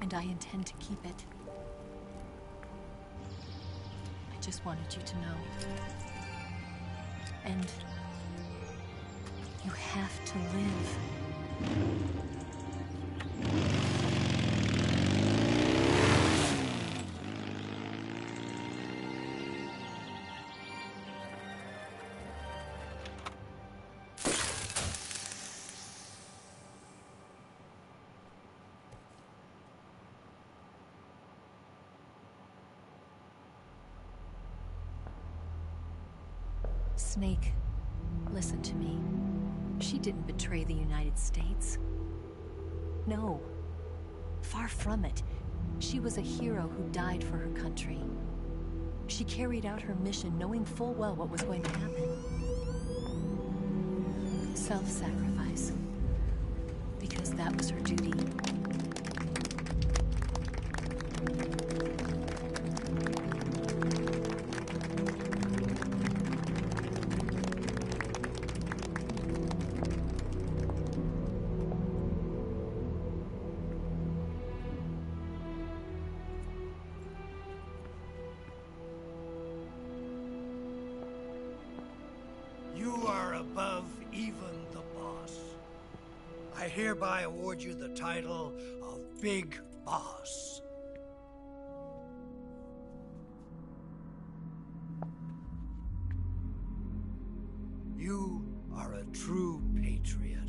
S3: And I intend to keep it. I just wanted you to know. And you have to live. Snake, listen to me. She didn't betray the United States. No. Far from it. She was a hero who died for her country. She carried out her mission knowing full well what was going to happen. Self-sacrifice. Because that was her duty.
S9: You are above even the boss. I hereby award you the title of Big Boss. You are a true patriot.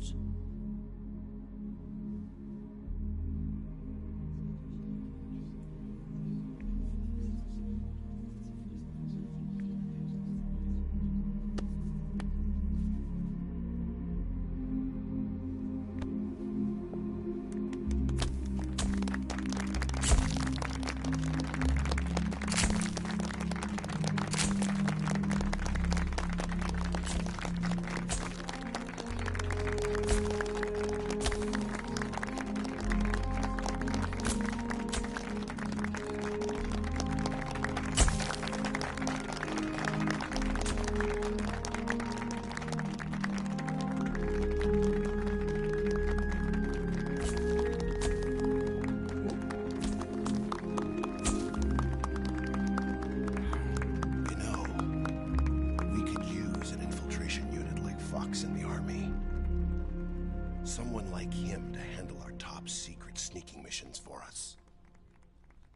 S10: Someone like him to handle our top secret sneaking missions for us.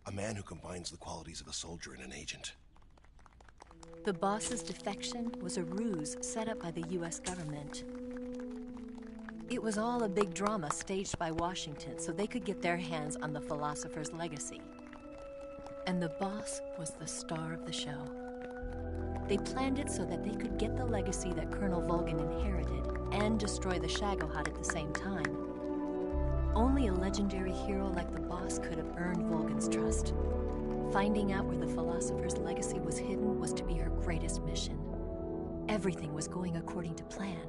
S10: A man who combines the qualities of a soldier and an agent.
S3: The boss's defection was a ruse set up by the US government. It was all a big drama staged by Washington so they could get their hands on the philosopher's legacy. And the boss was the star of the show. They planned it so that they could get the legacy that Colonel Volgin inherited and destroy the Shagohod at the same time. Only a legendary hero like the boss could have earned Volgin's trust. Finding out where the philosopher's legacy was hidden was to be her greatest mission. Everything was going according to plan.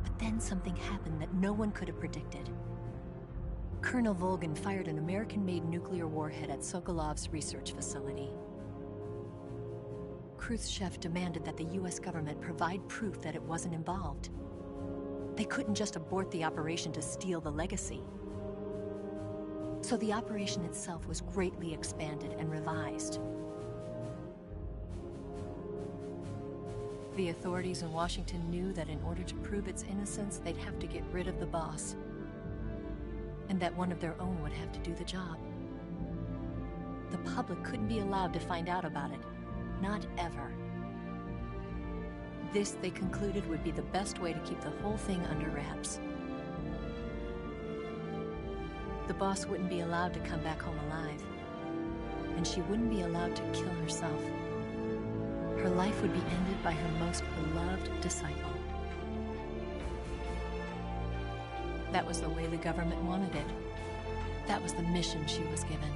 S3: But then something happened that no one could have predicted. Colonel Volgin fired an American-made nuclear warhead at Sokolov's research facility. Khrushchev demanded that the US government provide proof that it wasn't involved. They couldn't just abort the operation to steal the legacy. So the operation itself was greatly expanded and revised. The authorities in Washington knew that in order to prove its innocence, they'd have to get rid of the boss. And that one of their own would have to do the job. The public couldn't be allowed to find out about it. Not ever. This, they concluded, would be the best way to keep the whole thing under wraps. The boss wouldn't be allowed to come back home alive. And she wouldn't be allowed to kill herself. Her life would be ended by her most beloved disciple. That was the way the government wanted it. That was the mission she was given.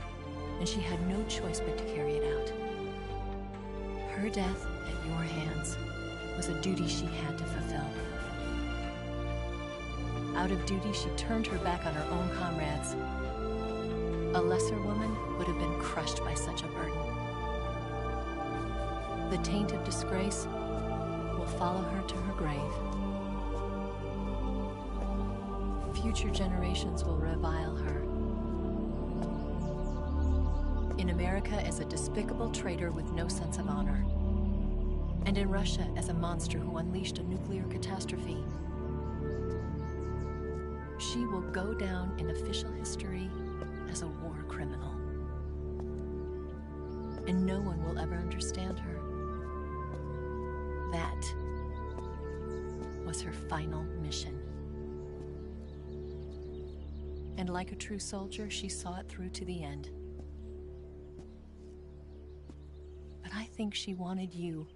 S3: And she had no choice but to carry it out. Her death at your hands was a duty she had to fulfill. Out of duty, she turned her back on her own comrades A lesser woman would have been crushed by such a burden. The taint of disgrace will follow her to her grave. Future generations will revile her. In America as a despicable traitor with no sense of honor. And in Russia as a monster who unleashed a nuclear catastrophe. She will go down in official history as a war criminal. And no one will ever understand her. That was her final mission. And like a true soldier, she saw it through to the end. But I think she wanted you,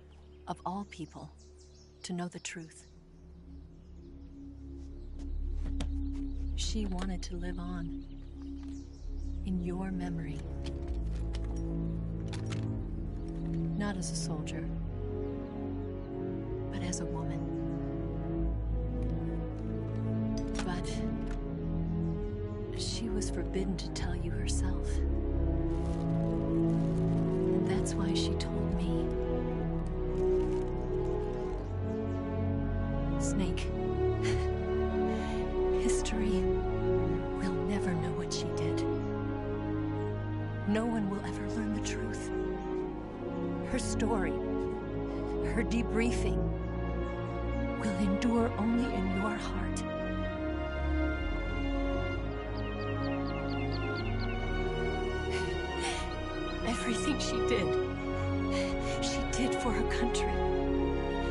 S3: of all people, to know the truth. She wanted to live on in your memory. Not as a soldier, but as a woman. But she was forbidden to tell you herself. And that's why she told me. Snake, history will never know what she did. No one will ever learn the truth. Her story, her debriefing, will endure only in your heart. Everything she did for her country.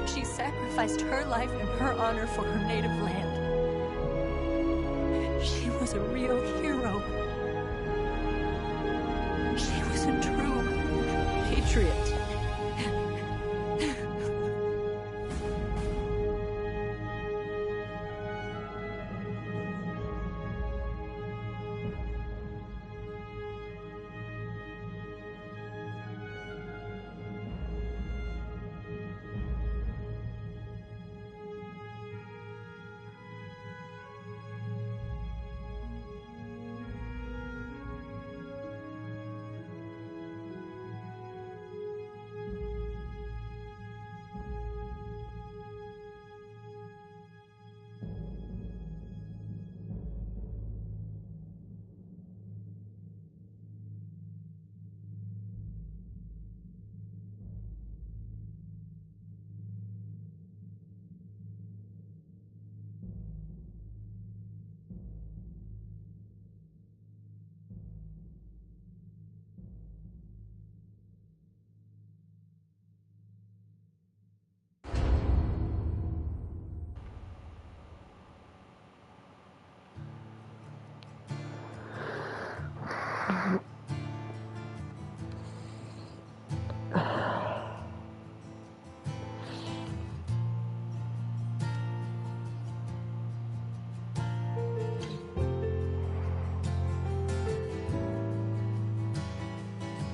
S3: She sacrificed her life and her honor for her native land. She was a real hero. She was a true patriot.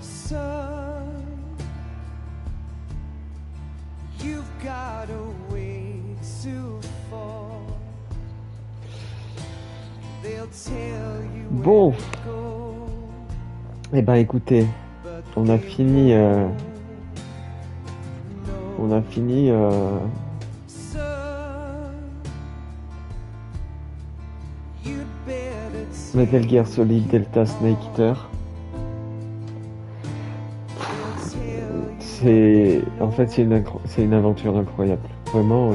S11: Son, you've got a way to fall. They'll tell you
S1: Bon. Eh ben écoutez, on a fini Metal Gear Solid Delta Snake Eater. C'est une aventure incroyable. Vraiment,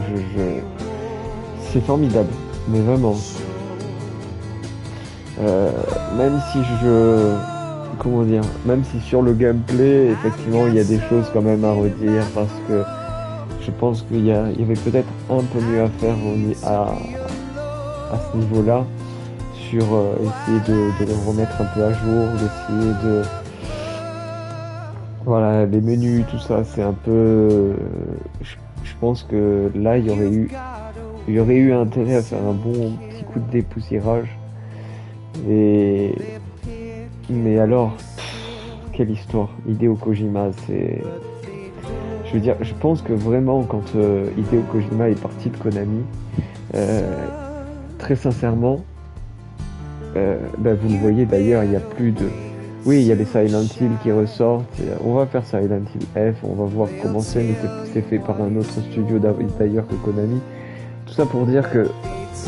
S1: c'est formidable, mais vraiment. Même si même si sur le gameplay, effectivement, il y a des choses quand même à redire, parce que je pense qu'il y avait peut-être un peu mieux à faire à ce niveau-là, sur essayer de le remettre un peu à jour, d'essayer de... Voilà, les menus, tout ça, c'est un peu... je pense que là, il y aurait eu intérêt à faire un bon petit coup de dépoussiérage. Mais alors, quelle histoire. Hideo Kojima, c'est... Je veux dire, je pense que vraiment, quand Hideo Kojima est parti de Konami, très sincèrement, vous le voyez d'ailleurs, il y a plus de... Oui, il y a les Silent Hill qui ressortent. On va faire Silent Hill F, on va voir comment c'est, mais c'est fait par un autre studio d'ailleurs que Konami. Tout ça pour dire que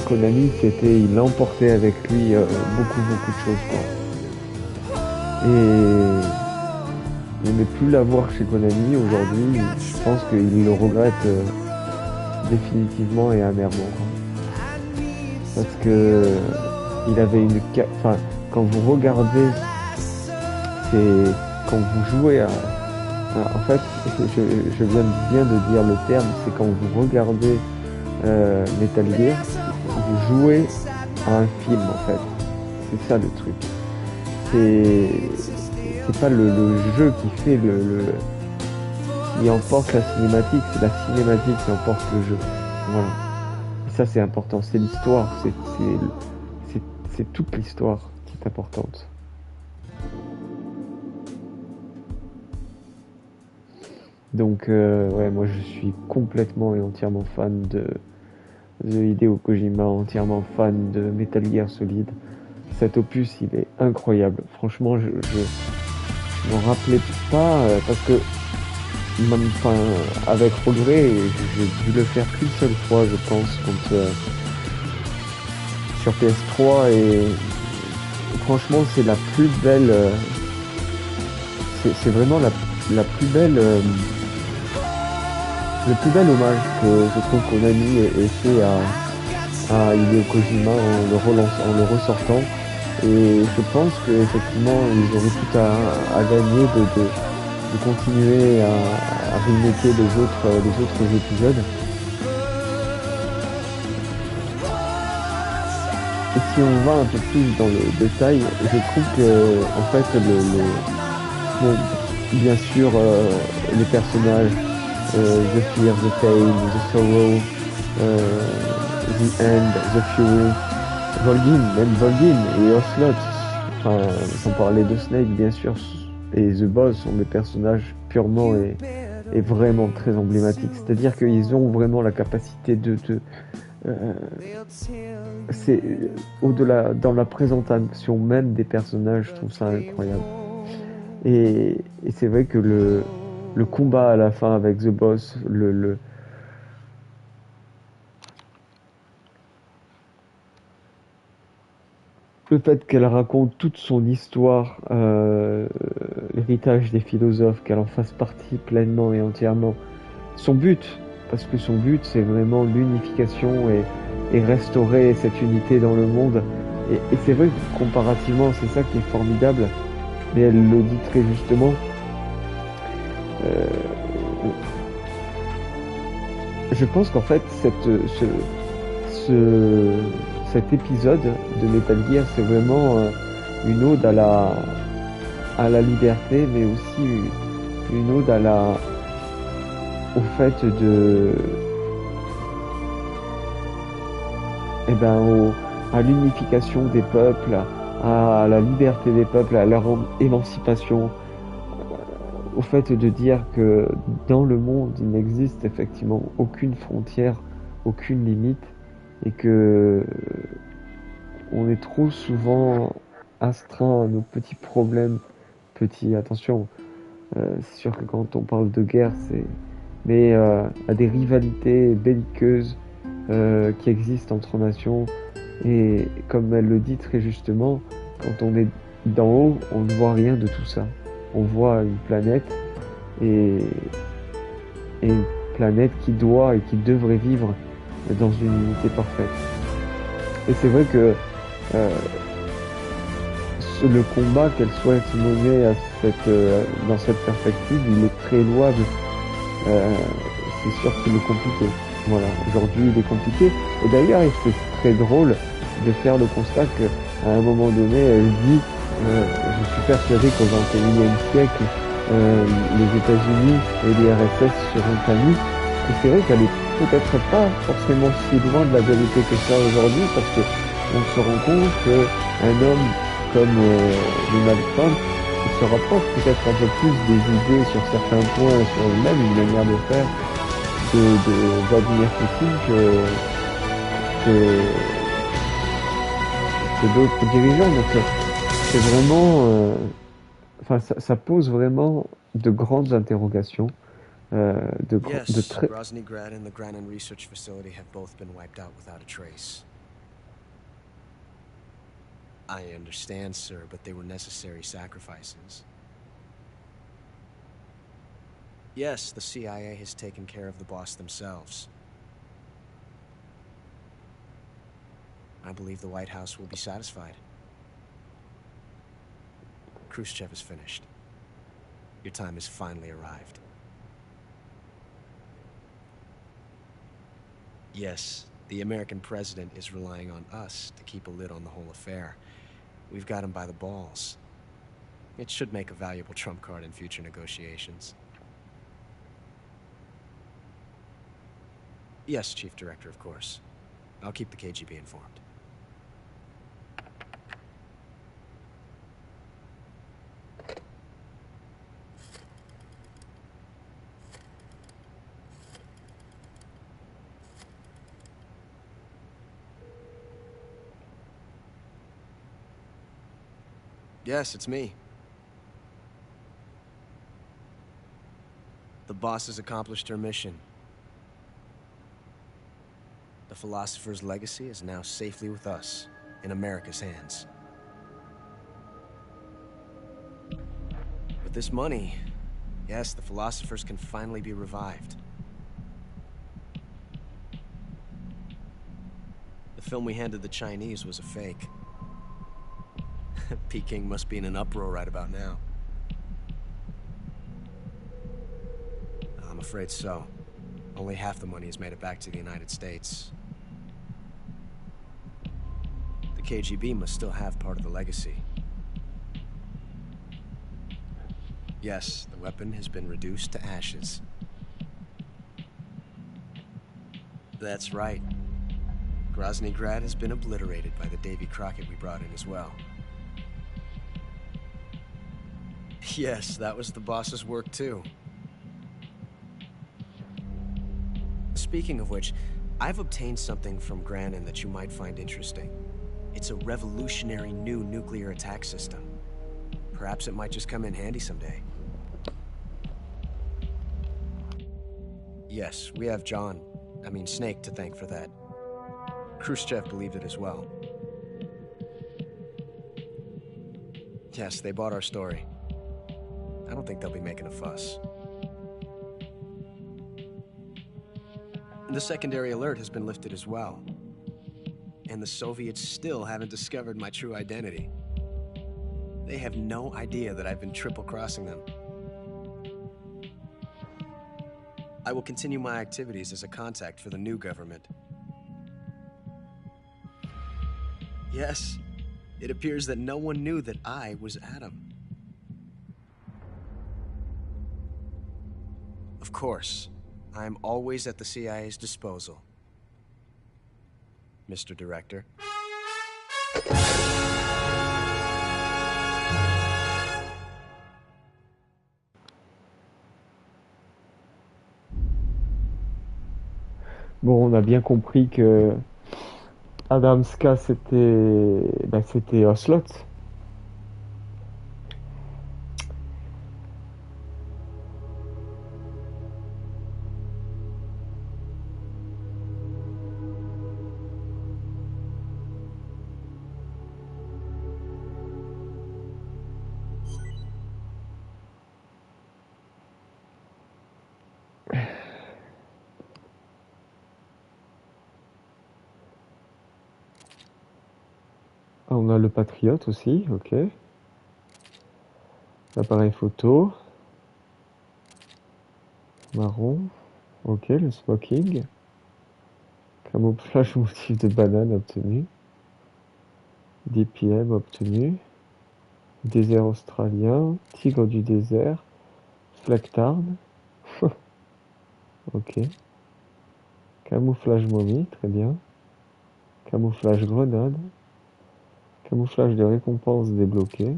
S1: Konami, il emportait avec lui beaucoup de choses, quoi. Et ne plus l'avoir chez Konami aujourd'hui, je pense qu'il le regrette définitivement et amèrement, quoi. Parce que il avait enfin, quand vous regardez, c'est quand vous jouez à... En fait, je viens bien de dire le terme, c'est quand vous regardez Metal Gear, vous jouez à un film, en fait. C'est ça le truc. C'est pas le jeu qui fait qui emporte la cinématique, c'est la cinématique qui emporte le jeu. Voilà. Et ça, c'est important. C'est l'histoire. C'est toute l'histoire qui est importante. Donc, ouais, moi, je suis complètement et entièrement fan de Hideo Kojima, entièrement fan de Metal Gear Solid. Cet opus, il est incroyable. Franchement, je m'en rappelais pas parce que, enfin, avec regret, j'ai dû le faire qu'une seule fois, je pense, quand sur PS3, et franchement, c'est la plus belle. C'est vraiment la plus belle. Le plus bel hommage que je trouve Konami ait fait à Hideo Kojima en le ressortant. Et je pense qu'effectivement, ils auraient tout à gagner de continuer à remaker les autres épisodes. Et si on va un peu plus dans le détail, je trouve que, en fait, bon, bien sûr, les personnages, The Fear, The Pain, The Sorrow, The End, The Fury, Volgin et Ocelot, enfin, sans parler de Snake bien sûr, et The Boss sont des personnages purement et vraiment très emblématiques. C'est-à-dire qu'ils ont vraiment la capacité c'est au-delà, dans la présentation même des personnages, je trouve ça incroyable. Et c'est vrai que le combat à la fin avec The Boss, le fait qu'elle raconte toute son histoire, l'héritage des philosophes, qu'elle en fasse partie pleinement et entièrement. Son but, parce que son but, c'est vraiment l'unification et restaurer cette unité dans le monde. Et c'est vrai que comparativement, c'est ça qui est formidable, mais elle le dit très justement. Je pense qu'en fait, cet épisode de Metal Gear, c'est vraiment une ode à la liberté, mais aussi une ode au fait à l'unification des peuples, à la liberté des peuples, à leur émancipation, au fait de dire que dans le monde, il n'existe effectivement aucune frontière, aucune limite, et que on est trop souvent astreint à nos petits problèmes, attention, c'est sûr que quand on parle de guerre, mais à des rivalités belliqueuses qui existent entre nations, et comme elle le dit très justement, quand on est d'en haut, on ne voit rien de tout ça. On voit une planète et une planète qui doit et qui devrait vivre dans une unité parfaite. Et c'est vrai que le combat qu'elle souhaite mener dans cette perspective, il est très louable. C'est sûr qu'il est compliqué. Voilà, aujourd'hui il est compliqué. Et d'ailleurs, c'est très drôle de faire le constat qu'à un moment donné, elle dit je suis persuadé qu'au XXIe siècle, les États-Unis et les RSS seront amis. Et c'est vrai qu'elle est peut-être pas forcément si loin de la vérité que ça aujourd'hui, parce que on se rend compte qu'un homme comme Donald Trump se rapproche peut-être un peu plus des idées sur certains points, sur même une manière de faire de Vladimir Poutine chez d'autres dirigeants. Donc c'est vraiment, enfin ça pose vraiment de grandes interrogations, de
S2: Yes,
S1: très.
S2: Groznygrad and the Granin Research Facility have both been wiped out without a trace. I understand, sir, but they were necessary sacrifices. Yes, the CIA has taken care of the boss themselves. I believe the White House will be satisfied. Khrushchev is finished. Your time has finally arrived. Yes, the American president is relying on us to keep a lid on the whole affair. We've got him by the balls. It should make a valuable trump card in future negotiations. Yes, Chief Director, of course. I'll keep the KGB informed. Yes, it's me. The boss has accomplished her mission. The philosopher's legacy is now safely with us, in America's hands. With this money, yes, the philosophers can finally be revived. The film we handed the Chinese was a fake. Peking must be in an uproar right about now. I'm afraid so. Only half the money has made it back to the United States. The KGB must still have part of the legacy. Yes, the weapon has been reduced to ashes. That's right. Groznygrad has been obliterated by the Davy Crockett we brought in as well. Yes, that was the boss's work too. Speaking of which, I've obtained something from Granin that you might find interesting. It's a revolutionary new nuclear attack system. Perhaps it might just come in handy someday. Yes, we have Snake to thank for that. Khrushchev believed it as well. Yes, they bought our story. I don't think they'll be making a fuss. The secondary alert has been lifted as well. And the Soviets still haven't discovered my true identity. They have no idea that I've been triple-crossing them. I will continue my activities as a contact for the new government. Yes, it appears that no one knew that I was Adam. Of course, I'm always at the CIA's disposal, Mr. Director.
S1: Bon, on a bien compris que Adamska c'était Oslot. Ah, on a le Patriote aussi, ok. L'appareil photo. Marron. Ok, le smoking. Camouflage motif de banane obtenu. DPM obtenu. Désert australien. Tigre du désert. Flectard. Ok. Camouflage momie, très bien. Camouflage grenade. Camouflage de récompense débloqué.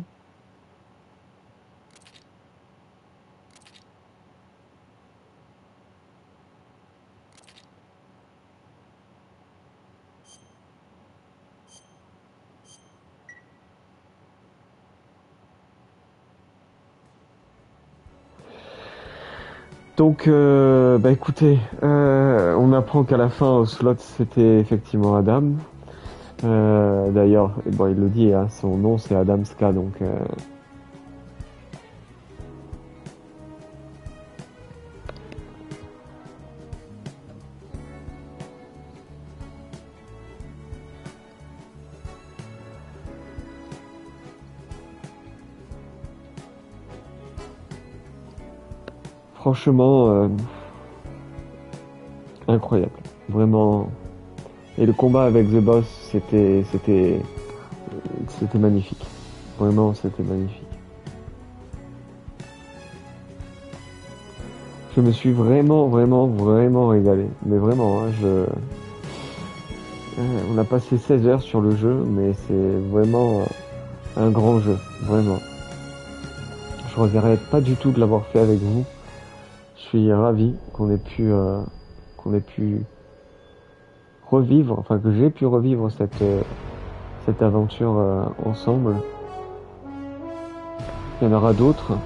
S1: Donc, bah écoutez, on apprend qu'à la fin, Ocelot, c'était effectivement Adam. D'ailleurs, bon, il le dit, hein, son nom c'est Adam Ska, donc... Franchement, incroyable, vraiment. Et le combat avec The Boss, c'était magnifique. Vraiment, c'était magnifique. Je me suis vraiment régalé. Mais vraiment, hein, on a passé 16 heures sur le jeu, mais c'est vraiment un grand jeu, vraiment. Je regrette pas du tout de l'avoir fait avec vous. Je suis ravi qu'on ait pu revivre, enfin que j'ai pu revivre cette aventure ensemble. Il y en aura d'autres.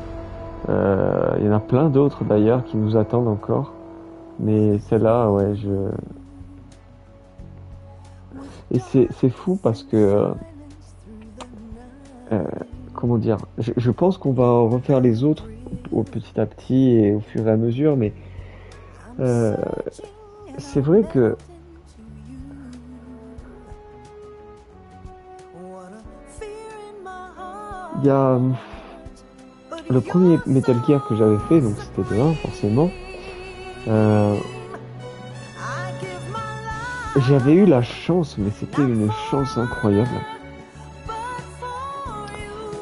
S1: Il y en a plein d'autres d'ailleurs qui nous attendent encore. Mais celle-là, ouais, Et c'est fou parce que... comment dire, je pense qu'on va refaire les autres petit à petit et au fur et à mesure, mais c'est vrai que il y a le premier Metal Gear que j'avais fait, donc c'était le 1 forcément. J'avais eu la chance, mais c'était une chance incroyable.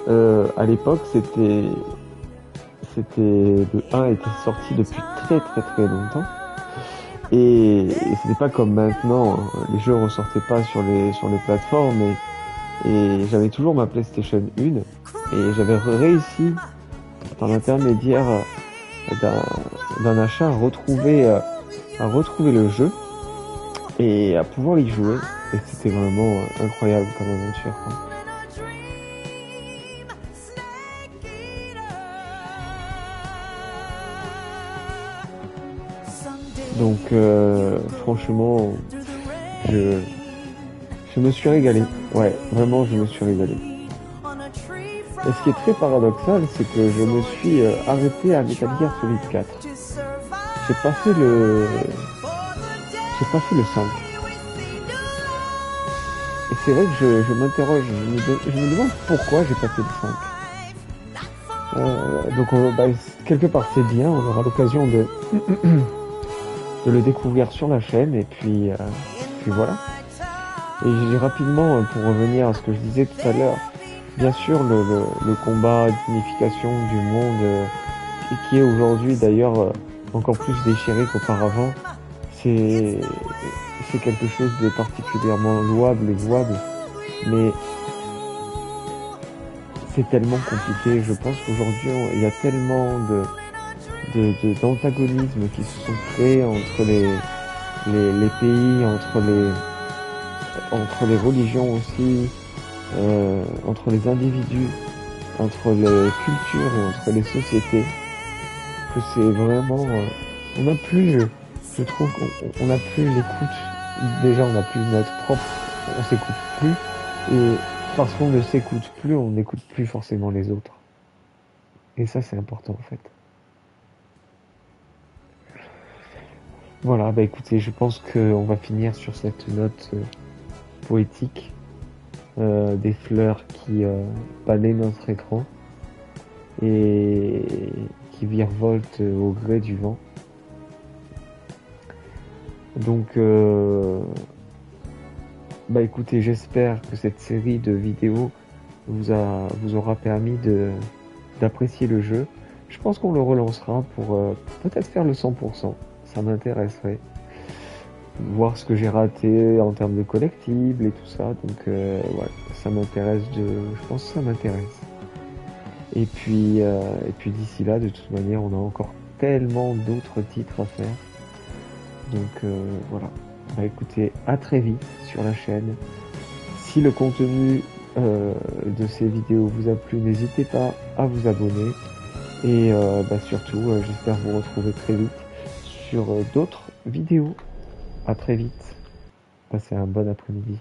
S1: À l'époque, le 1 était sorti depuis très longtemps. Et c'était pas comme maintenant, les jeux ressortaient pas sur les plateformes et j'avais toujours ma PlayStation 1 et j'avais réussi par l'intermédiaire d'un achat à retrouver le jeu et à pouvoir y jouer, et c'était vraiment incroyable comme aventure, quoi. Donc franchement, je me suis régalé. Ouais, vraiment, je me suis régalé. Et ce qui est très paradoxal, c'est que je me suis arrêté à Metal Gear Solid 4. J'ai pas fait le 5. Et c'est vrai que je m'interroge, je me demande pourquoi j'ai pas fait le 5. Donc quelque part c'est bien, on aura l'occasion de le découvrir sur la chaîne, et puis voilà. Et j'ai rapidement, pour revenir à ce que je disais tout à l'heure, bien sûr le combat d'unification du monde, qui est aujourd'hui d'ailleurs encore plus déchiré qu'auparavant, c'est quelque chose de particulièrement louable et jouable, mais c'est tellement compliqué. Je pense qu'aujourd'hui il y a tellement d'antagonismes qui se sont créés entre les pays, entre les religions aussi, entre les individus, entre les cultures et entre les sociétés, que c'est vraiment on n'a plus, je trouve qu'on n'a plus l'écoute. Déjà on n'a plus notre propre, on s'écoute plus, et parce qu'on ne s'écoute plus, on n'écoute plus forcément les autres, et ça c'est important en fait. Voilà, bah écoutez, je pense qu'on va finir sur cette note poétique, des fleurs qui balaient notre écran et qui virevoltent au gré du vent. Donc, bah écoutez, j'espère que cette série de vidéos vous aura permis d'apprécier le jeu. Je pense qu'on le relancera pour peut-être faire le 100%. Ça m'intéresserait. Voir ce que j'ai raté en termes de collectibles et tout ça. Donc, ouais, ça m'intéresse je pense que ça m'intéresse. Et puis d'ici là, de toute manière, on a encore tellement d'autres titres à faire. Donc, voilà. Bah écoutez, à très vite sur la chaîne. Si le contenu de ces vidéos vous a plu, n'hésitez pas à vous abonner. Et surtout, j'espère vous retrouver très vite sur d'autres vidéos. À très vite. Passez un bon après-midi.